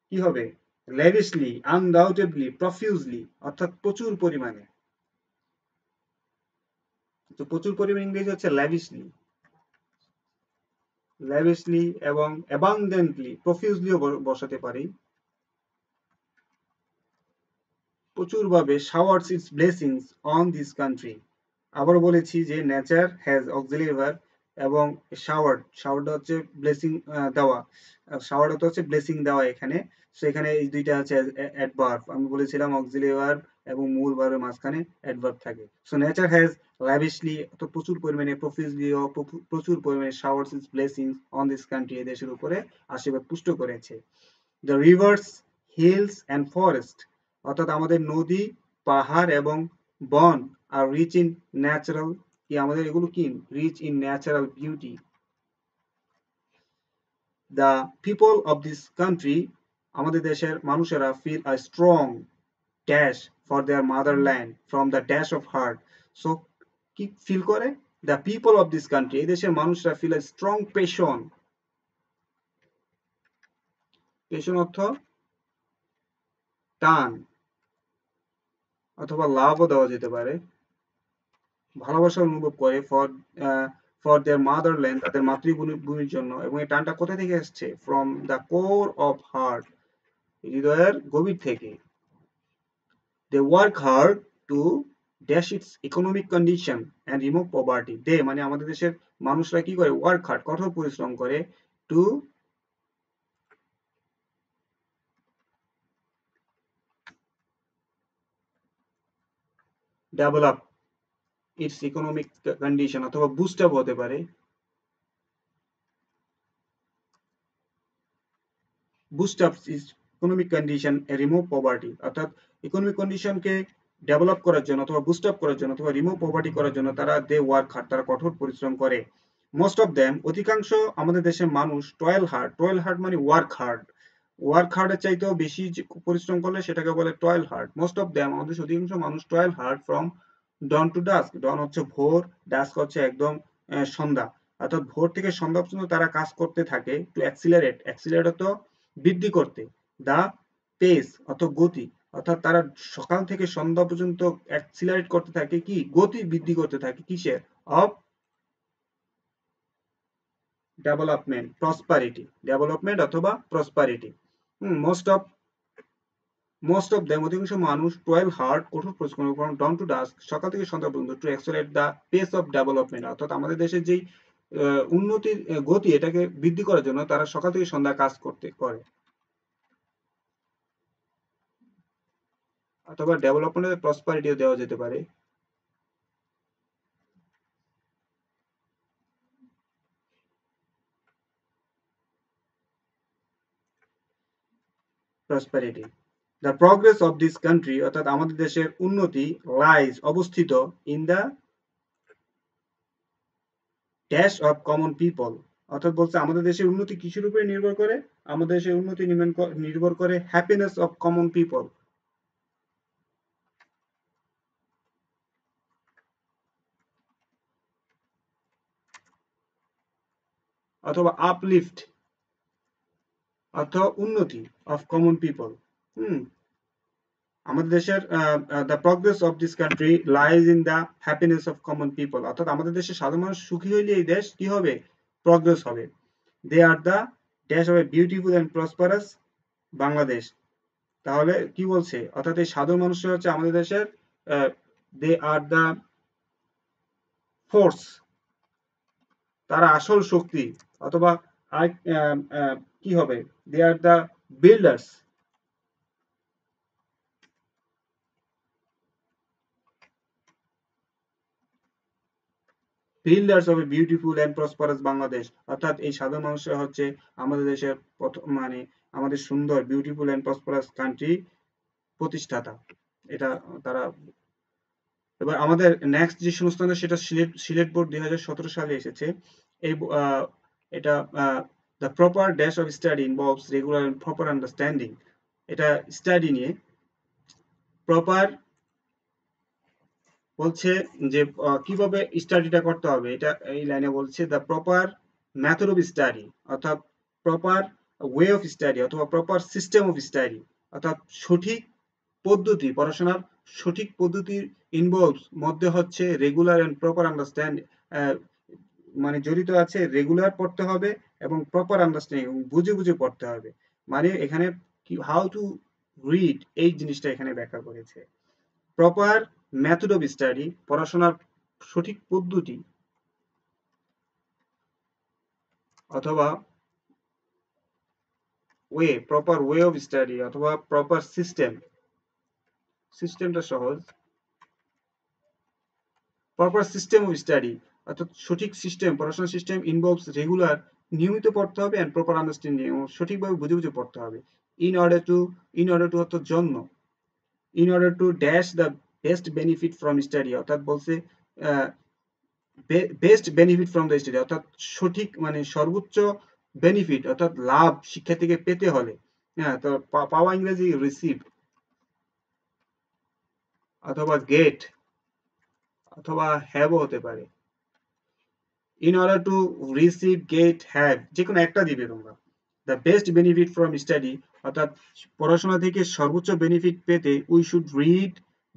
কি হবে, লেভিশলি, আনডাউটেডলি, প্রফিউজলি, অর্থাৎ প্রচুর পরিমাণে। তো প্রচুর পরিমাণে ইংরেজি হচ্ছে ল্যাভিশলি, lavishly এবং abundantly, প্রফিউজলিও বসাতে পারি, প্রচুরভাবে showers its blessings on this country। আবার বলেছি যে নেচার হ্যাজ অক্সিলারি ভার্ব এবং শাওয়ারটা হচ্ছে ব্লেসিং দেওয়া, শাওয়ারটা হচ্ছে ব্লেসিং দেওয়া এখানে। সো এখানে এই দুইটা হচ্ছে অ্যাডভার্ব, আমি বলেছিলাম অক্সিলারি ভার্ব এবং মূল ভার্বের মাঝখানে অ্যাডভার্ব থাকে। সো নেচার হ্যাজ ল্যাভিশলি, তো প্রচুর পরিমাণে, প্রফিউজলি, প্রচুর পরিমাণে showers its blessings on this country, এই দেশের উপরে আশীর্বাদ পুষ্ট করেছে। The rivers, hills and forest, অর্থাৎ আমাদের নদী, পাহাড় এবং বন আর রিচ ইন ন্যাচারাল, কি আমাদের এগুলো কি rich in natural beauty. The people of this country, আমাদের দেশের মানুষেরা feel a strong dash for their motherland from the dash of heart. So কি ফিল করে, the people of this country, এই দেশের মানুষরা feel a strong passion, passion অর্থ টান অথবা লাভও দেওয়া যেতে পারে, ভালোবাসা অনুভব করে ফর দেয়ার মাদারল্যান্ড, তাদের মাতৃভূমির জন্য। এবং এই টানটা কোথা থেকে আসছে, from the core of heart, হৃদয়ের গভীর থেকে। They work hard to dash its economic condition and remove poverty. They মানে আমাদের দেশের মানুষরা কি করে, ওয়ার্ক হার্ড, কঠোর পরিশ্রম করে, to develop it's economic condition, অথবা বুস্ট আপ হতে পারে, boost up it's economic condition, remove poverty, অর্থাৎ ইকোনমিক কন্ডিশনকে ডেভেলপ করার জন্য অথবা বুস্ট আপ করার জন্য অথবা রিমুভ পভার্টি করার জন্য তারা দে ওয়ার্ক হার্ড, তারা কঠোর পরিশ্রম করে। মোস্ট অফ দেম, অধিকাংশ আমাদের দেশের মানুষ, টয়েল হার্ড, টয়েল হার্ড মানে ওয়ার্ক হার্ড, ওয়ার্ক হার্ডের চাইতেও বেশি পরিশ্রম করলে সেটাকে বলে toil hard. Most of them, আমাদের অধিকাংশ মানুষ toil hard from dawn to dusk, dawn হচ্ছে ভোর, ডাস্ক হচ্ছে একদম সন্ধ্যা, অর্থাৎ ভোর থেকে সন্ধ্যা পর্যন্ত তারা কাজ করতে থাকে। টু অ্যাক্সিলারেট, অ্যাক্সিলারেট তো বৃদ্ধি করতে, দা পেস অত গতি, অর্থাৎ তারা সকাল থেকে সন্ধ্যা পর্যন্ত অ্যাক্সিলারেট করতে থাকে, কি গতি বৃদ্ধি করতে থাকে, কিসের, অফ ডেভেলপমেন্ট, প্রসপারিটি, ডেভেলপমেন্ট অথবা প্রসপারিটি। মোস্ট অফ দেম, অধিকাংশ মানুষ, টয়েল হার্ড, কঠোর পরিশ্রম ফ্রম ডন টু ডাস্ক, সকাল থেকে সন্ধ্যা পর্যন্ত, to accelerate the pace of development, অর্থাৎ আমাদের দেশের যেই উন্নতির গতি, এটাকে বৃদ্ধি করার জন্য তারা সকাল থেকে সন্ধ্যা কাজ করে। অথবা ডেভেলপমেন্টের প্রসপারিটিও দেওয়া যেতে পারে। Prosperity, the progress of this country, অর্থাৎ আমাদের দেশের উন্নতি, লাইজ অবস্থিত, in the dash of common people, অর্থাৎ বলছে আমাদের দেশের উন্নতি কিসের উপরে নির্ভর করে, আমাদের দেশের উন্নতি নির্ভর করে হ্যাপিনেস অফ কমন পিপল, অথবা আপলিফট অথবা উন্নতি অফ কমন পিপল। হুম আমাদের দেশের the progress of this country lies in the happiness of common people, অর্থাৎ আমাদের দেশের সাধারণ মানুষ সুখী হইলে এই দেশ কি হবে, প্রগ্রেস হবে। They are the dash of a beautiful and prosperous Bangladesh. তাহলে কি বলছে, অর্থাৎ এই সাধারণ মানুষরা হচ্ছে আমাদের দেশের দে আর দ্য ফোর্স, তারা আসল শক্তি, অথবা আর কি হবে, they are the builders, builders of a beautiful and prosperous Bangladesh. অর্থাৎ এই সাধারণ মানুষরা হচ্ছে আমাদের দেশের প্রথম মানে আমাদের সুন্দর বিউটিফুল অ্যান্ড প্রসপারাস কান্ট্রি প্রতিষ্ঠাতা। এটা তারা। এবার আমাদের নেক্সট যে সংস্থান সেটা সিলেট বোর্ড 2017 সালে এসেছে। এই এটা the proper dash of study involves regular and proper understanding. এটা স্টাডি নিয়ে প্রপার বলছে যে কিভাবে স্টাডিটা করতে হবে, এটা এই লাইনে বলছে the proper method of study, অর্থাৎ প্রপার ওয়ে অফ স্টাডি অথবা প্রপার সিস্টেম অফ স্টাডি, অর্থাৎ সঠিক পদ্ধতি, পড়াশোনার সঠিক পদ্ধতির ইনভলভস মধ্যে হচ্ছে রেগুলার এন্ড প্রপার আন্ডারস্ট্যান্ড, মানে জড়িত আছে রেগুলার পড়তে হবে এবং প্রপার আন্ডারস্ট্যান্ডিং, বুঝে বুঝে পড়তে হবে। মানে এখানে কি হাউ টু রিড, এই জিনিসটা এখানে ব্যাখ্যা করেছে। প্রপার মেথড অফ স্টাডি, পড়াশোনার সঠিক পদ্ধতি অথবা way, proper way of study অথবা প্রপার সিস্টেম, সিস্টেমটা সহজ, প্রপার সিস্টেম অফ স্টাডি অর্থাৎ সঠিক সিস্টেম, পড়াশোনার সিস্টেম ইনভলভস রেগুলার, নিয়মিত পড়তে হবে, এন্ড প্রপার আন্ডারস্ট্যান্ডিং, সঠিকভাবে বুঝে বুঝে পড়তে হবে। ইন অর্ডার টু অর্থাৎ জন্য, in order to dash the best benefit from study, অর্থাৎ বলছে best benefit from the study, অর্থাৎ সঠিক মানে সর্বোচ্চ বেনিফিট অর্থাৎ লাভ শিক্ষা থেকে পেতে হলে, হ্যাঁ, তো পাওয়া ইংরেজি রিসিভ অথবা গেট অথবা হ্যাভও হতে পারে। In order to receive, get, have, যে কোনো একটা দিবে তোমরা। The best benefit from study, অর্থাৎ পড়াশোনা থেকে সর্বোচ্চ বেনিফিট পেতে we should read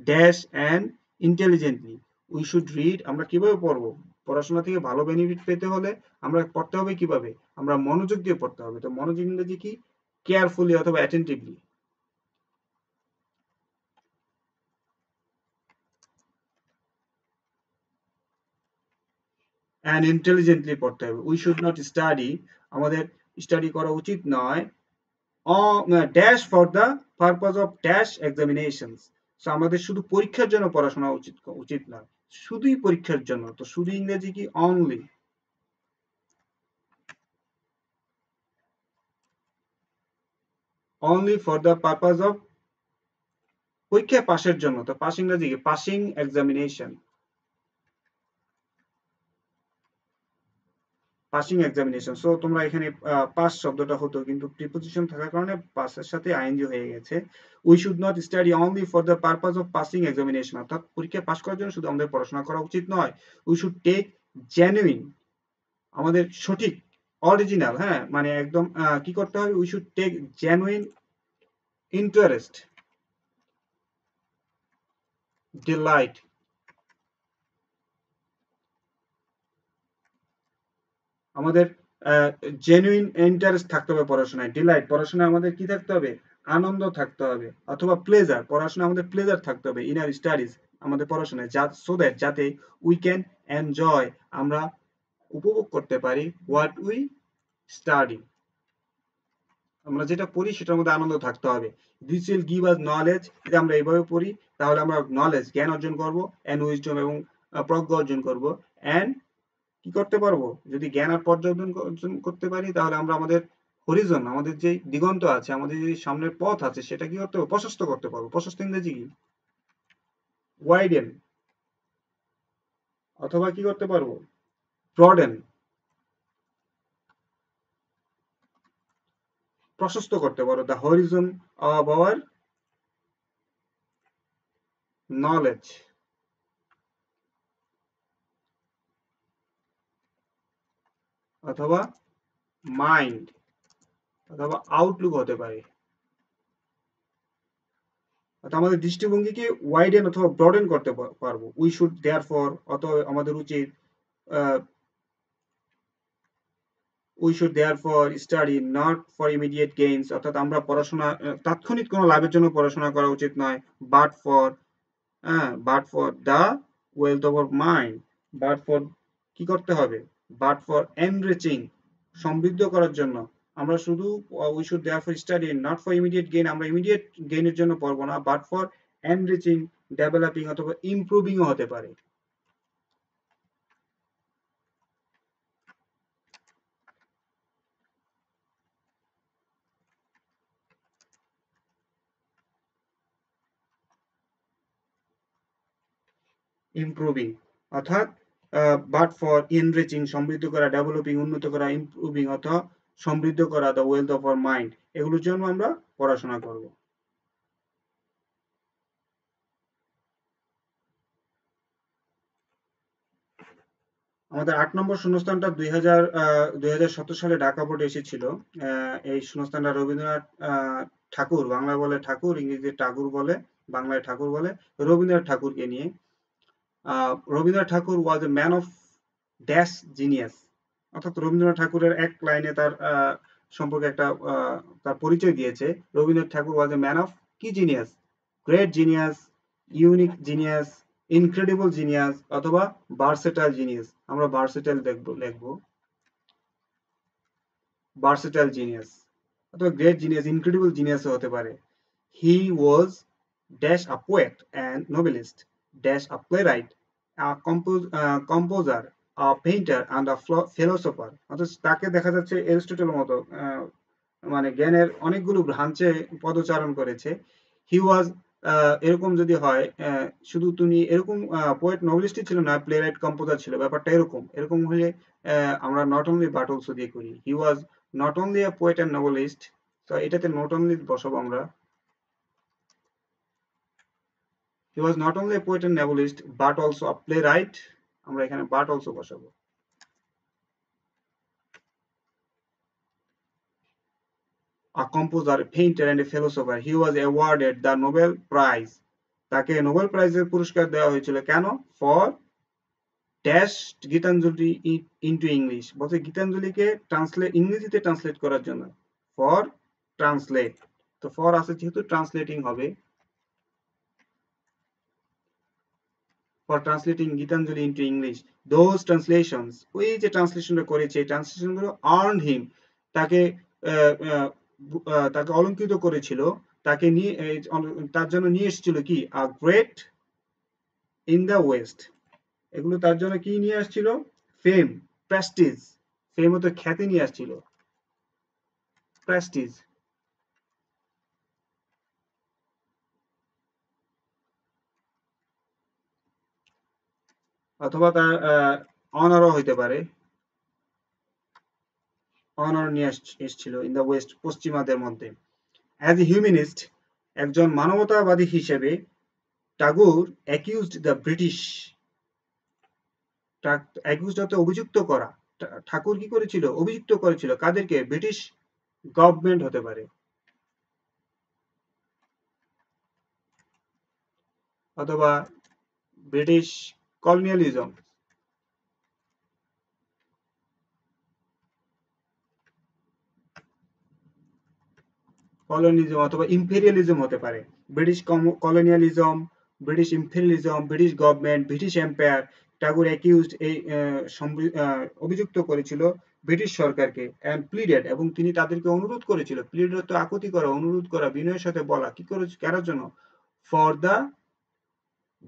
dash and intelligently. We should read, আমরা কিভাবে পড়বো, পড়াশোনা থেকে ভালো বেনিফিট পেতে হলে আমরা পড়তে হবে কিভাবে, আমরা মনোযোগ দিয়ে পড়তে হবে। তো মনোযোগ ইংরেজি কি, কেয়ারফুলি অথবা অ্যাটেন্টিভলি, অ্যান্ড ইন্টেলিজেন্টলি পড়তে হবে। উই শুড নট স্টাডি, আমাদের স্টাডি করা উচিত নয়, dash for the purpose of dash examinations. So আমাদের শুধু পরীক্ষার জন্য পড়াশোনা উচিত নয়, শুধুই পরীক্ষার জন্য। তো শুধু ইংরেজি কি, only, only for the purpose of, পরীক্ষায় পাশের জন্য। তো পাস ইংরেজি কি, passing examination, passing examination. So তোমরা এখানে পাস শব্দটা হতো কিন্তু প্রিপোজিশন থাকার কারণে পাসের সাথে আইএনজি হয়ে গেছে। We should not study only for the purpose of passing examination, অর্থাৎ পরীক্ষায় পাস করার জন্য শুধু আমাদের পড়াশোনা করা উচিত নয়। উই শুড টেক জেনুইন, আমাদের সঠিক, অরিজিনাল, হ্যাঁ, মানে একদম কি করতে হবে, we should take genuine interest, delight, আমাদের জেনুইন ইন্টারেস্ট থাকতে হবে পড়াশোনায়, ডিলাইট, পড়াশোনায় আমাদের কি থাকতে হবে, আনন্দ থাকতে হবে, অথবা প্লেজার, পড়াশোনা আমাদের প্লেজার থাকতে হবে, ইনার স্টাডিজ, আমাদের পড়াশোনায়, সো দ্যাট, যাতে উই ক্যান এনজয়, আমরা উপভোগ করতে পারি, হোয়াট উই স্টাডি, আমরা যেটা পড়ি সেটার মধ্যে আনন্দ থাকতে হবে। This will give us knowledge, যদি আমরা এইভাবে পড়ি তাহলে আমরা নলেজ, জ্ঞান অর্জন করব, এন্ড উইজডম, এবং প্রজ্ঞা অর্জন করব, এন্ড কি করতে পারবো, যদি জ্ঞান আর প্রজ্ঞা অর্জন করতে পারি তাহলে আমরা আমাদের হরিজন, আমাদের যে দিগন্ত আছে, আমাদের যে সামনের পথ আছে সেটা কি করতে পারবো, প্রশস্ত করতে পারবো। প্রশস্ত ইংরেজি কি, ওয়াইডেন, অথবা কি করতে পারবো, ব্রডেন, প্রশস্ত করতে পারো, the Harijan of our knowledge, অথবা মাইন্ড, অথবা আউটলুক হতে পারে, অর্থাৎ আমাদের দৃষ্টিভঙ্গিকে ওয়াইডেন অথবা ব্রডেন করতে পারবো। উই শুড দেয়ারফর, অথবা আমাদের উচিত, we should therefore study not for immediate gains, অর্থাৎ আমরা পড়াশোনা তাৎক্ষণিক কোনো লাভের জন্য পড়াশোনা করা উচিত নয়। But for, but for the wealth of our mind, but for কি করতে হবে, বাট ফর এনরিচিং, সমৃদ্ধ করার জন্য। আমরা শুধু we should therefore study not for immediate gain, আমরা ইমিডিয়েট গেইনের জন্য পড়বো না, বাট ফর এনরিচিং, ডেভেলপিং অথবা ইমপ্রুভিংও হতে পারে। ইমপ্রুভিং অর্থাৎ বাট ফর এনরিচিং, সমৃদ্ধ করা, ডেভেলপিং উন্নত করা, ইমপ্রুভিং অথবা সমৃদ্ধ করা, the wealth of our mind, এগুলোর জন্য আমরা পড়াশোনা করব। আমাদের ৮ নম্বর শূন্যস্থানটা ২০১৭ সালে ঢাকা বোর্ডে এসেছিল। এই শূন্যস্থানটা রবীন্দ্রনাথ ঠাকুর, বাংলায় বলে ঠাকুর, ইংরেজিতে ঠাকুর বলে, বাংলায় ঠাকুর বলে, রবীন্দ্রনাথ ঠাকুরকে নিয়ে। Rabindranath Thakur was a man of dash genius, অর্থাৎ রবীন্দ্রনাথ ঠাকুরের এক লাইনে তার সম্পর্কে একটা তার পরিচয় দিয়েছে। Rabindranath Thakur was a man of কি genius, great genius, unique genius, incredible genius অথবা ভার্সেটাইল জিনিয়াস। আমরা ভার্সেটাইল লিখবো, ভার্সেটাইল জিনিয়াস অথবা গ্রেট জিনিয়াস, ইনক্রেডিবল জিনিয়াসও হতে পারে। He was dash a poet and Nobelist, dash a playwright, a composer, a painter and a philosopher। অর্থাৎ তাকে দেখা যাচ্ছে এরিস্টটলের মতো মানে জ্ঞানের অনেকগুলো ব্রাঞ্চে পদচারণ করেছে। হি ওয়াজ, এরকম যদি হয়, শুধু তুমি এরকম পোয়েট নোবেলিস্টই ছিল না, প্লেরাইট কম্পোজার ছিল, ব্যাপারটা এরকম এরকম হলে আমরা নট অনলি বাট অলসো দিয়ে করি। He was not only a poet and Nobelist, তো এটাতে নট অনলি বসাবো আমরা। He was not only a poet and novelist but also a playwright, আমরা এখানে but also বসাবো। A composer, a painter and a philosopher. He was awarded the Nobel Prize, তাকে Nobel প্রাইজের পুরস্কার দেওয়া হয়েছিল কেন? For dash Gitanjali into English, বলছে গীতাঞ্জলিকে ইংরেজিতে ট্রান্সলেট করার জন্য। ফর ট্রান্সলেট, তো ফর আছে যেহেতু ট্রান্সলেটিং হবে, for translating Gitanjali into English. Those translations, ওই যে ট্রান্সলেশনটা করেছে, এই ট্রান্সলেশনগুলো earned him, তাকে তাকে অলঙ্কৃত করেছিল, তাকে নিয়ে তার জন্য নিয়ে এসেছিল কি? a great in the west, এগুলো তার জন্য কি নিয়ে আসছিল? ফেম, প্রেস্টিজ, ফেম হতো খ্যাতি নিয়ে আসছিল, প্রেস্টিজ অথবা তার অনারও হইতে পারে, অনার নিয়ে এসেছিল ইন দ্য ওয়েস্ট, পশ্চিমাদের মধ্যে। অ্যাজ এ হিউম্যানিস্ট, একজন মানবতাবাদী হিসেবে, Tagore accused the British, accused অর্থ অভিযুক্ত করা, ঠাকুর কি করেছিল? অভিযুক্ত করেছিল কাদেরকে? ব্রিটিশ গভর্নমেন্ট হতে পারে, অথবা ব্রিটিশ কলোনিয়ালিজম, কলোনিয়ালিজম অথবা ইম্পেরিয়ালিজম হতে পারে। British colonialism, British imperialism, British government, British empire. Tagore accused, এই অভিযুক্ত করেছিল ব্রিটিশ সরকারকে, অ্যান্ড প্লিডেড, এবং তিনি তাদেরকে অনুরোধ করেছিল। প্লিডেড তো আকুতি করা, অনুরোধ করা, বিনয়ের সাথে বলা, কি করেছে কার জন্য? For the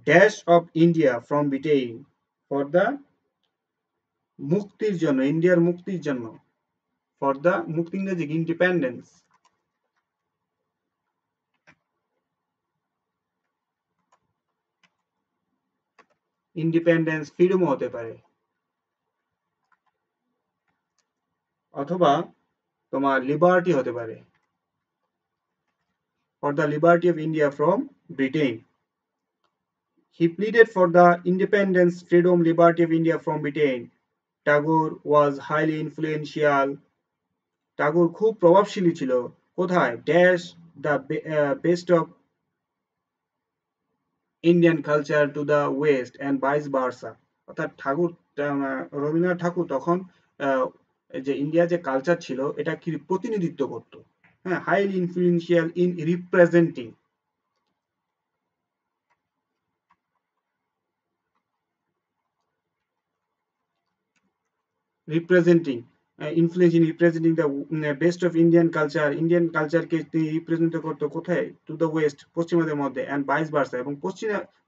dash of India from Britain, for the মুক্তির জন্য, ইন্ডিয়ার মুক্তির জন্য, ফর দ্য মুক্তি ইংরেজি ইন্ডিপেন্ডেন্স, ইন্ডিপেন্ডেন্স, ফ্রিডমও হতে পারে, অথবা তোমার লিবার্টি হতে পারে, for the liberty of India from Britain. He pleaded for the independence, freedom, liberty of India from Britain. Tagore was highly influential. Tagore খুব প্রভাবশালী ছিল। কোথায়? Dash the best of Indian culture two the West and vice versa. অর্থাৎ রবীন্দ্রনাথ ঠাকুর তখন আহ, যে India যে culture ছিল এটা কি প্রতিনিধিত্ব করত, হ্যাঁ, highly influential in representing influence in representing the best of Indian কালচারকে তিনি রিপ্রেজেন্ট করতো কোথায়, টু দ্য ওয়েস্ট, পশ্চিমাদের মধ্যে, অ্যান্ড ভাইস ভার্সা, এবং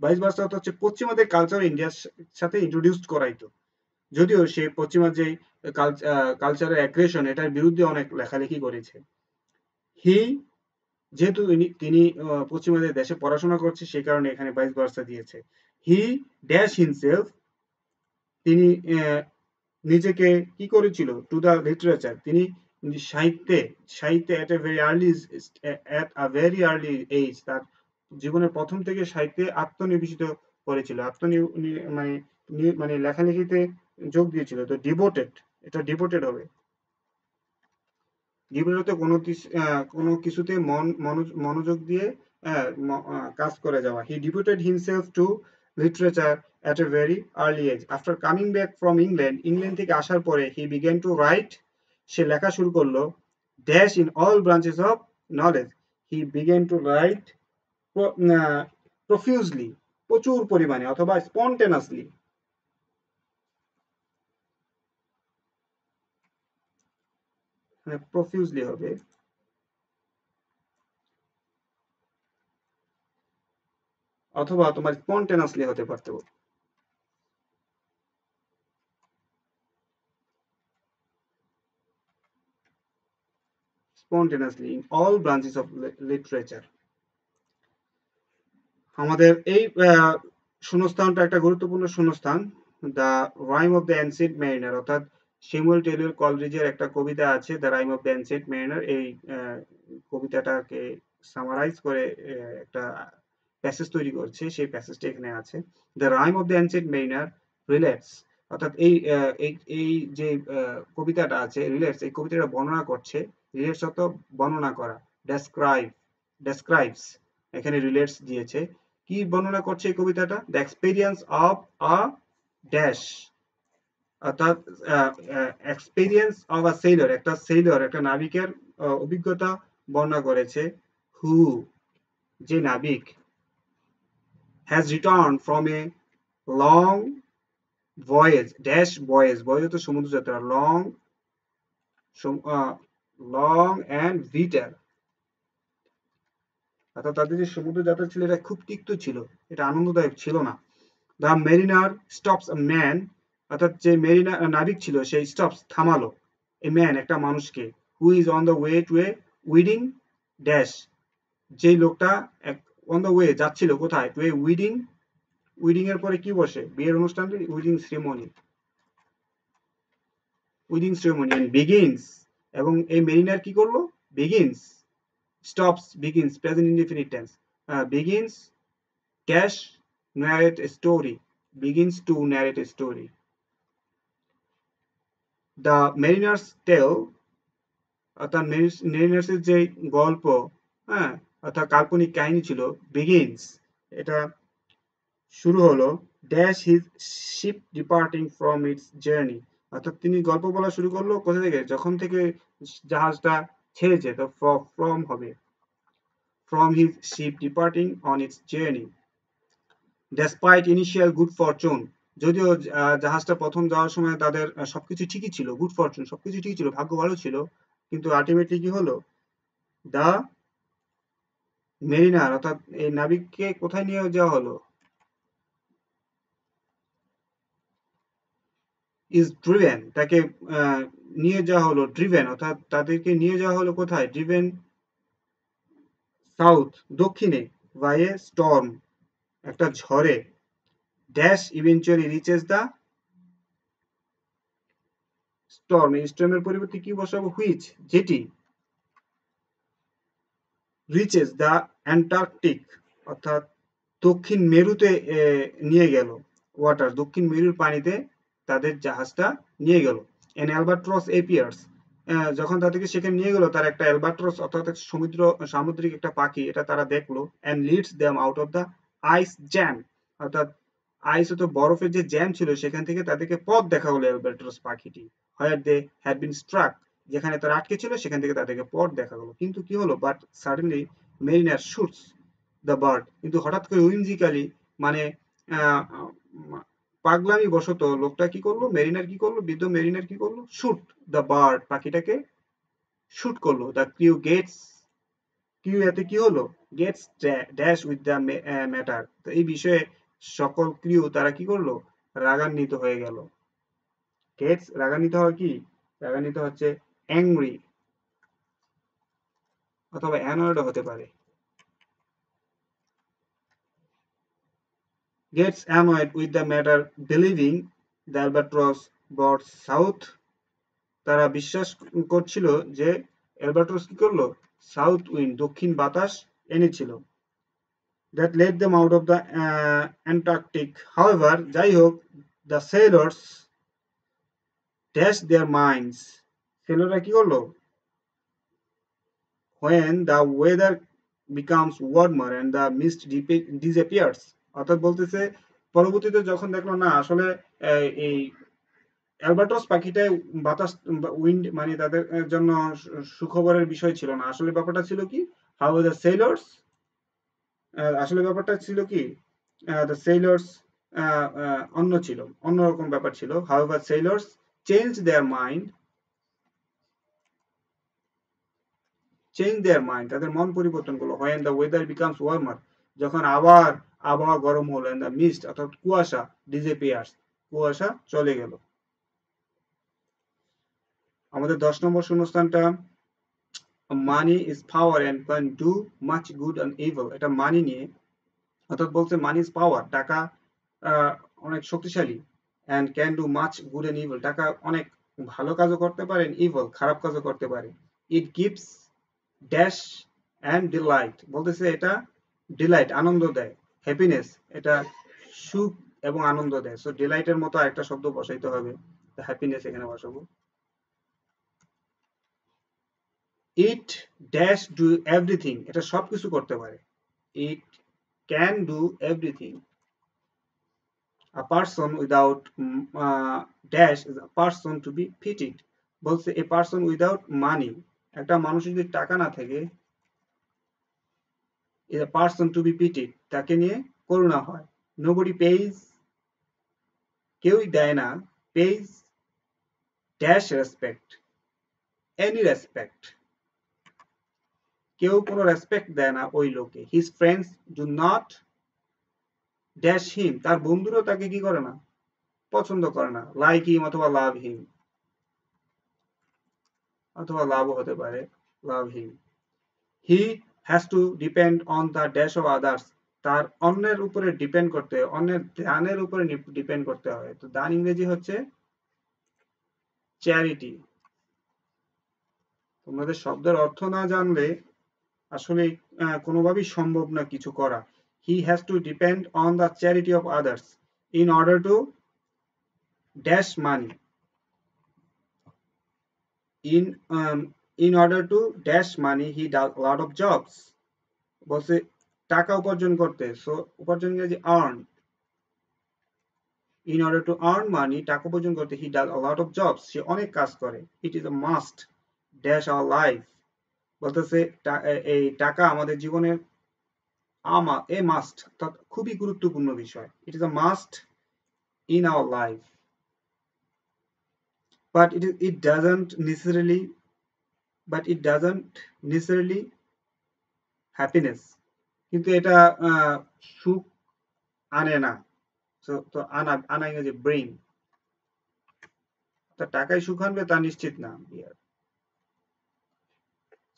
ভাইস ভার্সা হচ্ছে পশ্চিমাদের কালচার ইন্ডিয়ার সাথে ইন্ট্রোডিউস করাইতো। যদিও সে পশ্চিমা যে কালচারের অ্যাগ্রেশন এটার বিরুদ্ধে অনেক লেখালেখি করেছে। হি, যেহেতু তিনি পশ্চিমাদের দেশে পড়াশোনা করছে সেই কারণে এখানে ভাইস ভার্সা দিয়েছে। হি ড্যাশ হিমসেলফ, তিনি নিজেকে কি করেছিল, টু দ্য লিটারেচার, তিনি সাহিত্যে সাহিত্যে এট আ ভেরি আর্লি এজ, তার জীবনের প্রথম থেকে সাহিত্যে আত্মনিবেশিত করেছিল, মানে মানে লেখালেখিতে যোগ দিয়েছিল। তো ডিভোটেড, এটা ডিভোটেড হবে। ডিভোটেড কোনো কিছুতে মনোযোগ দিয়ে কাজ করে যাওয়া। He devoted himself to literature at a very early age. After coming back from England, England থেকে আসার পরে he began to write, সে লেখা শুরু করলো, dash in all branches of knowledge. He began to write profusely, প্রচুর পরিমাণে, অথবা spontaneously, profusely হবে, অথবা তোমার spontaneously হতে পারতো, spontaneously in all branches of literature. আমাদের এই শূন্যস্থানটা একটা গুরুত্বপূর্ণ শূন্যস্থান। The rime of the ancient mariner, অর্থাৎ স্যামুয়েল টেলর কলরিজের একটা কবিতা আছে the rime of the ancient mariner. এই কবিতাটাকে সামারাইজ করে একটা প্যাসেজ তৈরি করছে, সেই প্যাসেজটা এখানে আছে। The rime of the ancient mariner relates, অর্থাৎ এই যে কবিতাটা আছে, রিলেটস, এই কবিতাটা বর্ণনা করছে। রিলেটস অর্থ বর্ণনা করা, ডেসক্রাইবস, এখানে রিলেটস দিয়েছে। কি বর্ণনা করছে এই কবিতাটা? The experience of a dash, অর্থাৎ এক্সপেরিয়েন্স অফ আ সেইলর, একটা নাবিকের অভিজ্ঞতা বর্ণনা করেছে। হু, যে নাবিক, has return from a long voice, dash voice, voice তো সমুদ্র যাত্রা, লং অ্যান্ড বিটার, অর্থাৎ তাদের যে সমুদ্র যাত্রা ছিল এটা খুব তিক্ত ছিল, এটা আনন্দদায়ক ছিল না। The mariner stops a man, অর্থাৎ যে নাবিক ছিল সেই স্টপস, থামালো, এ ম্যান, একটা মানুষকে, who is on the way to A weeding dash, যেই লোকটা অন দ্য ওয়ে যাচ্ছিল কোথায়, টু এ উইডিং, উইডিং এর পরে কি বসে, বিয়ের অনুষ্ঠান, উইডিং সেরেমনি, এন্ড বিগিনস, এবং এই মেরিনার কি করলো, begins, stops, begins, present indefinite tense, begins dash narrate a story, begins to narrate a story. The Mariner's Tale, অর্থাৎ মেরিনার্সের যে গল্প, হ্যাঁ, অর্থাৎ কাল্পনিক কাহিনী ছিল, begins, এটা শুরু হলো, dash his ship departing from its journey, অর্থাৎ তিনি গল্প বলা শুরু করলো কোথা থেকে, যখন থেকে জাহাজটা ছেড়েছে, তো ফ্রম হবে, from his ship departing on its journey. Despite initial good fortune, যদিও জাহাজটা প্রথম যাওয়ার সময় তাদের সবকিছু ঠিকই ছিল, গুড ফরচুন, সবকিছু ঠিকই ছিল, ভাগ্য ভালো ছিল, কিন্তু আলটিমেটলি কি হলো, দা মেরিনার, অর্থাৎ এই নাবিককে কোথায় নিয়ে যাওয়া হলো, ইজ ড্রিভেন, তাকে নিয়ে যাওয়া হলো, ড্রিভেন, অর্থাৎ তাদেরকে নিয়ে যাওয়া হলো কোথায়, ড্রিভেন সাউথ, দক্ষিণে, বাই এ স্টর্ম, একটা ঝড়ে, ড্যাশ ইভেনচুয়ালি রিচেস দা স্টর্ম, এই স্টর্মের পরিবর্তে কি বসাবো, হুইচ, যেটি, রিচেস দা অ্যান্টার্কটিক, অর্থাৎ দক্ষিণ মেরুতে নিয়ে গেল, ওয়াটার, দক্ষিণ মেরুর পানিতে তাদের জাহাজটা নিয়ে গেল। এন অ্যালবাট্রস এপিয়ার্স, যখন তাদেরকে সেখানে নিয়ে গেল, তার একটা অ্যালবাট্রস, অর্থাৎ সামুদ্রিক একটা পাখি, এটা তারা দেখলো, and leads them out of the ice jam, অর্থাৎ আইস তো বরফের যে জ্যাম ছিল সেখান থেকে তাদেরকে পথ দেখা হলো অ্যালবাট্রস পাখিটি, হোয়ার দে হ্যাড বিন স্ট্রাক, যেখানে তারা আটকে ছিল সেখান থেকে তাদেরকে পথ দেখা গেল। কিন্তু কি হলো, but suddenly mariner suits the bird, কিন্তু হঠাৎ করে উইমজিক্যালি মানে আহ, পাগলামি বশত লোকটা কি করলো, মেরিনার কি করলো, বৃদ্ধ মেরিনার কি করলো, শুট দ্য বার্ড, পাখিটাকে শুট করলো। দ্য ক্রিউ গেটস, কিউ এতে কি হলো, gets dash with the matter, তো এই বিষয়ে সকল ক্রিউ তারা কি করলো, রাগান্বিত হয়ে গেল। গেটস রাগান্বিত হওয়া কি, রাগান্বিত হচ্ছে অ্যাংরি, অথবা অ্যানয়েড হতে পারে। Gets annoyed with the matter believing the albatross brought south, তারা বিশ্বাস করছিল যে অ্যালবাট্রস কি করলো, সাউথ উইন্ড, দক্ষিণ বাতাস এনেছিল, that led them out of the Antarctic. However, যাই হোক, the sailors dashed their minds. সেলররা কি করলো, when the weather becomes warmer and the mist disappears, অর্থাৎ বলতেছে পরবর্তীতে যখন দেখলো না আসলে এই অ্যালবাট্রস পাখিটাই বাতাস, উইন্ড মানে তাদের জন্য সুখবরের বিষয় ছিল না, আসলে ব্যাপারটা ছিল কি, হাউ দ্য সেলর্স, আসলে ব্যাপারটা ছিল কি, দ্য সেলর্স অন্য ছিল, অন্যরকম ব্যাপার ছিল। হাউএভার সেলর্স চেঞ্জ দেয়ার মাইন্ড, তাদের মন পরিবর্তন করলো, when the weather becomes warmer, যখন আবার আবহাওয়া গরম হলো, এন্ড দ্য মিস্ট অর্থাৎ কুয়াশা ডিসঅ্যাপিয়ার্স, কুয়াশা চলে গেল। আমাদের 10 নম্বর শূন্যস্থানটা, money is power and can do much good and evil, এটা মানি নিয়ে, অর্থাৎ বলছে মানি ইজ পাওয়ার, টাকা অনেক শক্তিশালী, and can do much good and evil, টাকা অনেক ভালো কাজও করতে পারে, ইভিল খারাপ কাজও করতে পারে। It gives dash and delight, বলতেছে এটা ডিলাইট আনন্দ দেয়, হ্যাপিনেস এটা সুখ এবং আনন্দ দেয়, সো ডিলাইটের মতো আরেকটা শব্দ বসাইতে হবে, হ্যাপিনেস এখানে বসাবো। ইট ড্যাশ ডু এভরিথিং, এটা সবকিছু করতে পারে, it can do everything. A person without dash is a person to be pitied, বলছে a person without money, একটা মানুষের যদি টাকা না থাকে, is a person to be pitied, তাকে নিয়ে করুণা হয়। nobody pays, কেউই দেয় না, pays dash respect, any respect, কেউ কোনো রেসপেক্ট দেয় না ওই লোকে। his friends do not dash him, তার বন্ধুরাও তাকে কি করে না, পছন্দ করে না, লাইক হিম অথবা লাভ হিম, অথবা লাভও হতে পারে, love him. He has to depend on the dash of others, তার অন্যের উপরে ডিপেন্ড করতে হয়, অন্যের দানের উপরে ডিপেন্ড করতে হয়, তো দান ইংরেজি হচ্ছে চ্যারিটি। তোমাদের শব্দের অর্থ না জানলে আসলে কোনোভাবেই সম্ভব না কিছু করা। হি has to depend on the charity of others in order to dash money, in order to dash money he does a lot of jobs, বলছে টাকা উপার্জন করতে, সো উপার্জন ইংরেজি earn, in order to earn money টাকা উপার্জন করতে he does a lot of jobs, সে অনেক কাজ করে। it is a must dash our life, বলতেছে এই টাকা আমাদের জীবনের এ মাস্ট, অর্থাৎ খুবই গুরুত্বপূর্ণ বিষয়, it is a must in our life, but it doesn't necessarily happiness, কিন্তু এটা সুখ আনে না, তো আনা ইংরেজি ব্রিং, তা টাকায় সুখ আনবে তা নিশ্চিত না।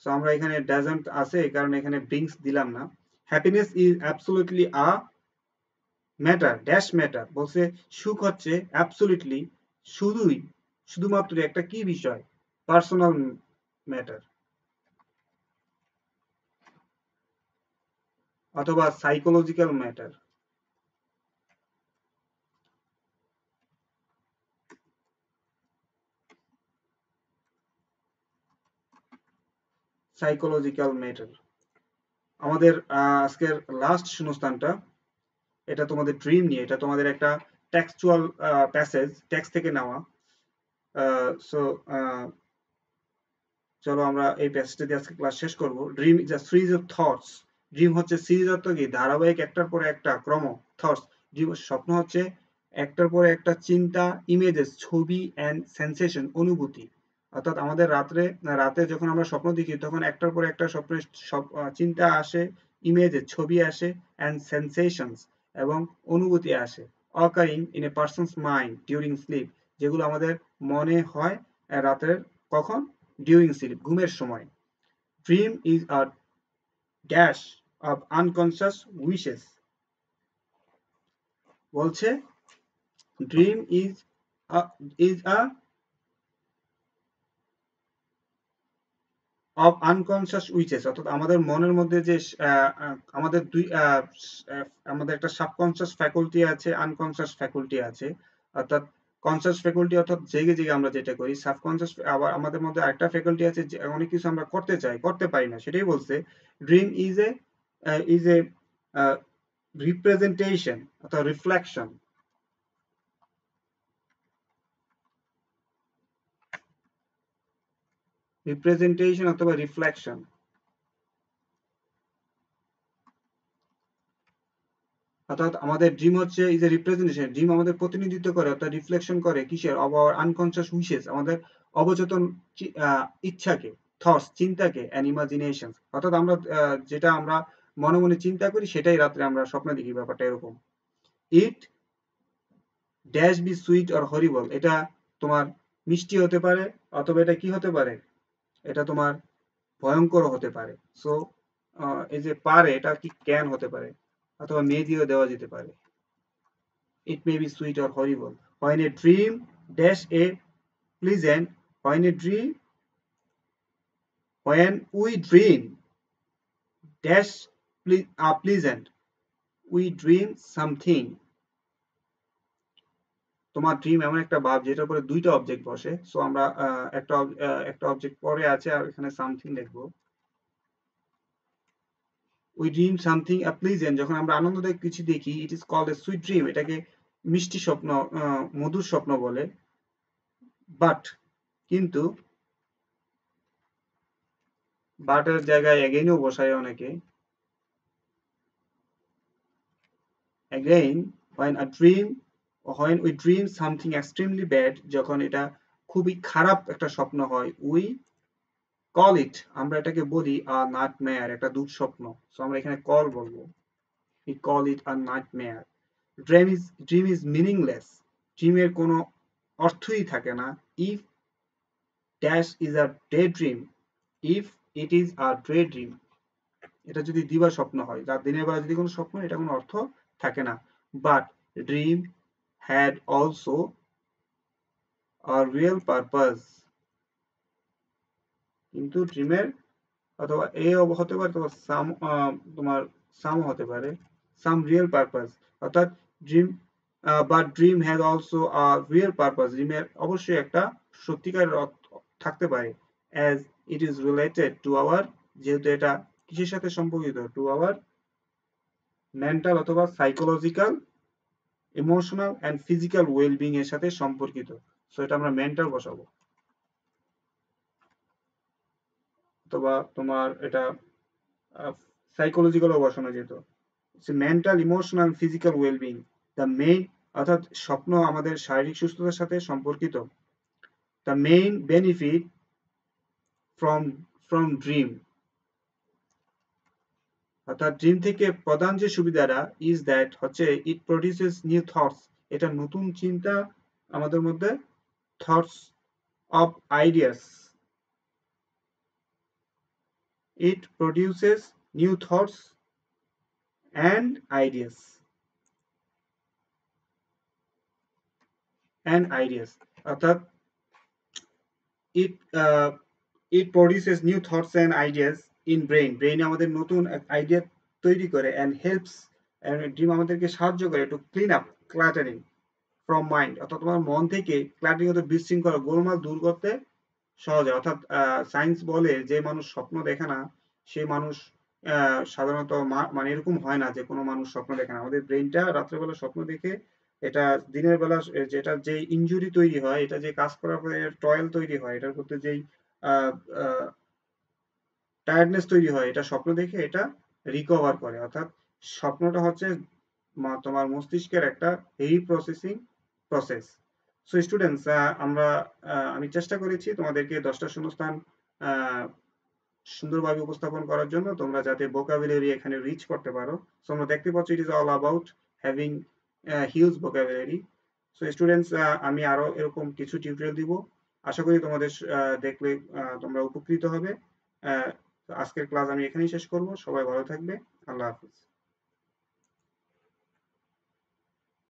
সো আমরা এখানে ডাজন্ট আছে কারণ এখানে ব্রিংস দিলাম না। Happiness is absolutely a matter dash matter, বলছে সুখ হচ্ছে অ্যাবসলিউটলি শুধুমাত্র একটা কি বিষয়, পার্সোনাল ম্যাটার অথবা সাইকোলজিক্যাল ম্যাটার। Psychological matter. আমাদের আজকের লাস্ট শূন্যস্থানটা, এটা তোমাদের ড্রিম নিয়ে, এটা তোমাদের একটা টেক্সচুয়াল প্যাসেজ, টেক্সট থেকে নেওয়া। সো চলো আমরা এই প্যাসেজটা দিয়ে আজকে ক্লাস শেষ করব। Dream is a series of thoughts. Dream হচ্ছে সিরিজ অর্থ কি ধারাবাহিক একটার পরে একটা ক্রম। থটস ড্রিম স্বপ্ন হচ্ছে একটার পরে একটা চিন্তা, ইমেজেস ছবি এন্ড সেন্সেশন অনুভূতি। অর্থাৎ আমাদের রাতে যখন আমরা স্বপ্ন দেখি তখন একটার পর একটা স্বপ্নের চিন্তা আসে, ইমেজেস ছবি আসে এন্ড সেন্সেশনস এবং অনুভূতি আসে। Occurring in a persons mind during slip, যেগুলো আমাদের মনে হয় রাতের কখন during sleep ঘুমের সময়। Dream is a dash of unconscious wishes, বলছে dream is a of unconscious wishes, অর্থাৎ আমাদের মনের মধ্যে যে আমাদের আমাদের একটা সাবকনসিয়াস ফ্যাকাল্টি আছে, আনকনসিয়াস ফ্যাকাল্টি আছে। অর্থাৎ কনসিয়াস ফ্যাকাল্টি অর্থাৎ জেগে জেগে আমরা যেটা করি, সাবকনসিয়াস আবার আমাদের মধ্যে আরেকটা ফ্যাকাল্টি আছে যে অনেক কিছু আমরা করতে চাই, করতে পারি না, সেটাই বলছে ড্রিম ইজ এ রিপ্রেজেন্টেশন অর্থাৎ রিফ্লেকশন, অথবা রিফ্লেকশন। অর্থাৎ আমাদের ড্রিম হচ্ছে ইজ এ রিপ্রেজেন্টেশন, ড্রিম আমাদের প্রতিনিধিত্ব করে অর্থাৎ রিফ্লেকশন করে কিসের, অব আওয়ার আনকনসিয়াস উইশেস, আমাদের অবচেতন ইচ্ছাকে, থটস চিন্তাকে এন্ড ইমাজিনেশন। অর্থাৎ আমরা যেটা আমরা মনে মনে চিন্তা করি সেটাই রাত্রে আমরা স্বপ্নে দেখি, ব্যাপারটা এরকম। It dash be sweet or horrible, এটা তোমার মিষ্টি হতে পারে অথবা এটা কি হতে পারে, এটা তোমার ভয়ঙ্কর হতে পারে। সো এই যে পারে এটা কি ক্যান হতে পারে অথবা মে দিয়েও দেওয়া যেতে পারে। It may be sweet or horrible. When a dream dash a pleasant, when a dream, when we dream dash pleasant, we dream something. তোমার ড্রিম এমন একটা ভাব যেটার উপরে দুইটা অবজেক্ট বসে। সো আমরা একটা অবজেক্ট পরে আছে আর এখানে সামথিং লিখবো। We dream something a pleasant, যখন আমরা আনন্দদায়ক কিছু দেখি, it is called a sweet dream, এটাকে মিষ্টি স্বপ্ন, মধুর স্বপ্ন বলে। বাট কিন্তু বাটের জায়গায় এগেইনও বসায় অনেকে। Again, when we dream something extremely bad, যখন এটা খুবই খারাপ একটা স্বপ্ন হয়, we call it, আমরা এটাকে বলি a nightmare, একটা দুঃস্বপ্ন। সো আমরা এখানে কল বলবো, we call it a nightmare. Dream is meaningless, ড্রিমের কোনো অর্থই থাকে না। if dash is a daydream, if it is a daydream, এটা যদি দিবা স্বপ্ন হয়, রাত দিনের বেলা যদি কোনো স্বপ্ন, এটা কোনো অর্থ থাকে না। But dream had also a real purpose, কিন্তু ড্রিমের অথবা এ হতে পারে, অথবা তোমার সাম হতে পারে, সাম রিয়েল পারপাস। অর্থাৎ dream but dream has also a real purpose, ড্রিমের অবশ্যই একটা সত্যিকারের অর্থ থাকতে পারে। As it is related to our, যেহেতু এটা কিসের সাথে সম্পর্কিত, টু আওয়ার মেন্টাল অথবা psychological, emotional and physical wellbeing এর সাথে সম্পর্কিত। সো এটা আমরা মেন্টাল বসাবো, অথবা তোমার এটা সাইকোলজিক্যালও বসানো যেত। Mental, emotional, physical wellbeing the main, অর্থাৎ স্বপ্ন আমাদের শারীরিক সুস্থতার সাথে সম্পর্কিত। The main benefit from dream, অর্থাৎ ড্রিম থেকে প্রধান যে সুবিধাটা ইজ দ্যাট হচ্ছে ইট প্রডিউসেস নিউ থটস, এটা নতুন চিন্তা আমাদের মধ্যে, thoughts of ideas, it produces new thoughts and ideas অর্থাৎ it produces new thoughts and ideas in ব্রেইনে আমাদের নতুন আইডিয়া তৈরি করে, and helps, ড্রিম আমাদেরকে সাহায্য করে to clean up cluttering from mind, অর্থাৎ তোমার মন থেকে ক্লাটারিং অর্থাৎ বিশৃঙ্খলা গোলমাল দূর করতে সহজ হয়। অর্থাৎ সায়েন্স বলে যে মানুষ স্বপ্ন দেখে না, সে মানুষ সাধারণত মানে এরকম হয় না যে কোনো মানুষ স্বপ্ন দেখে না। আমাদের ব্রেইনটা রাত্রেবেলা স্বপ্ন দেখে এটা দিনের বেলা যেটা যে ইনজুরি তৈরি হয়, এটা যে কাজ করার পরে টয়েল তৈরি হয়, এটার প্রতি যেই টায়ার্ডনেস তৈরি হয়, এটা স্বপ্ন দেখে এটা রিকভার করে। অর্থাৎ স্বপ্নটা হচ্ছে তোমার মস্তিষ্কের একটা heavy processing process. So students, আমি চেষ্টা করেছি তোমাদেরকে 10টা শূন্যস্থান আহ, সুন্দরভাবে উপস্থাপন করার জন্য, তোমরা যাতে ভোকাবুলারি এখানে রিচ করতে পারো। সো আমরা দেখতে পাচ্ছি it is all about having huge vocabulary. So students, আমি আরো এরকম কিছু টিউটোরিয়াল দিব। আশা করি তোমাদের দেখলে তোমরা উপকৃত হবে। আজকের ক্লাস আমি এখানেই শেষ করব। সবাই ভালো থাকবে। আল্লাহ হাফিজ।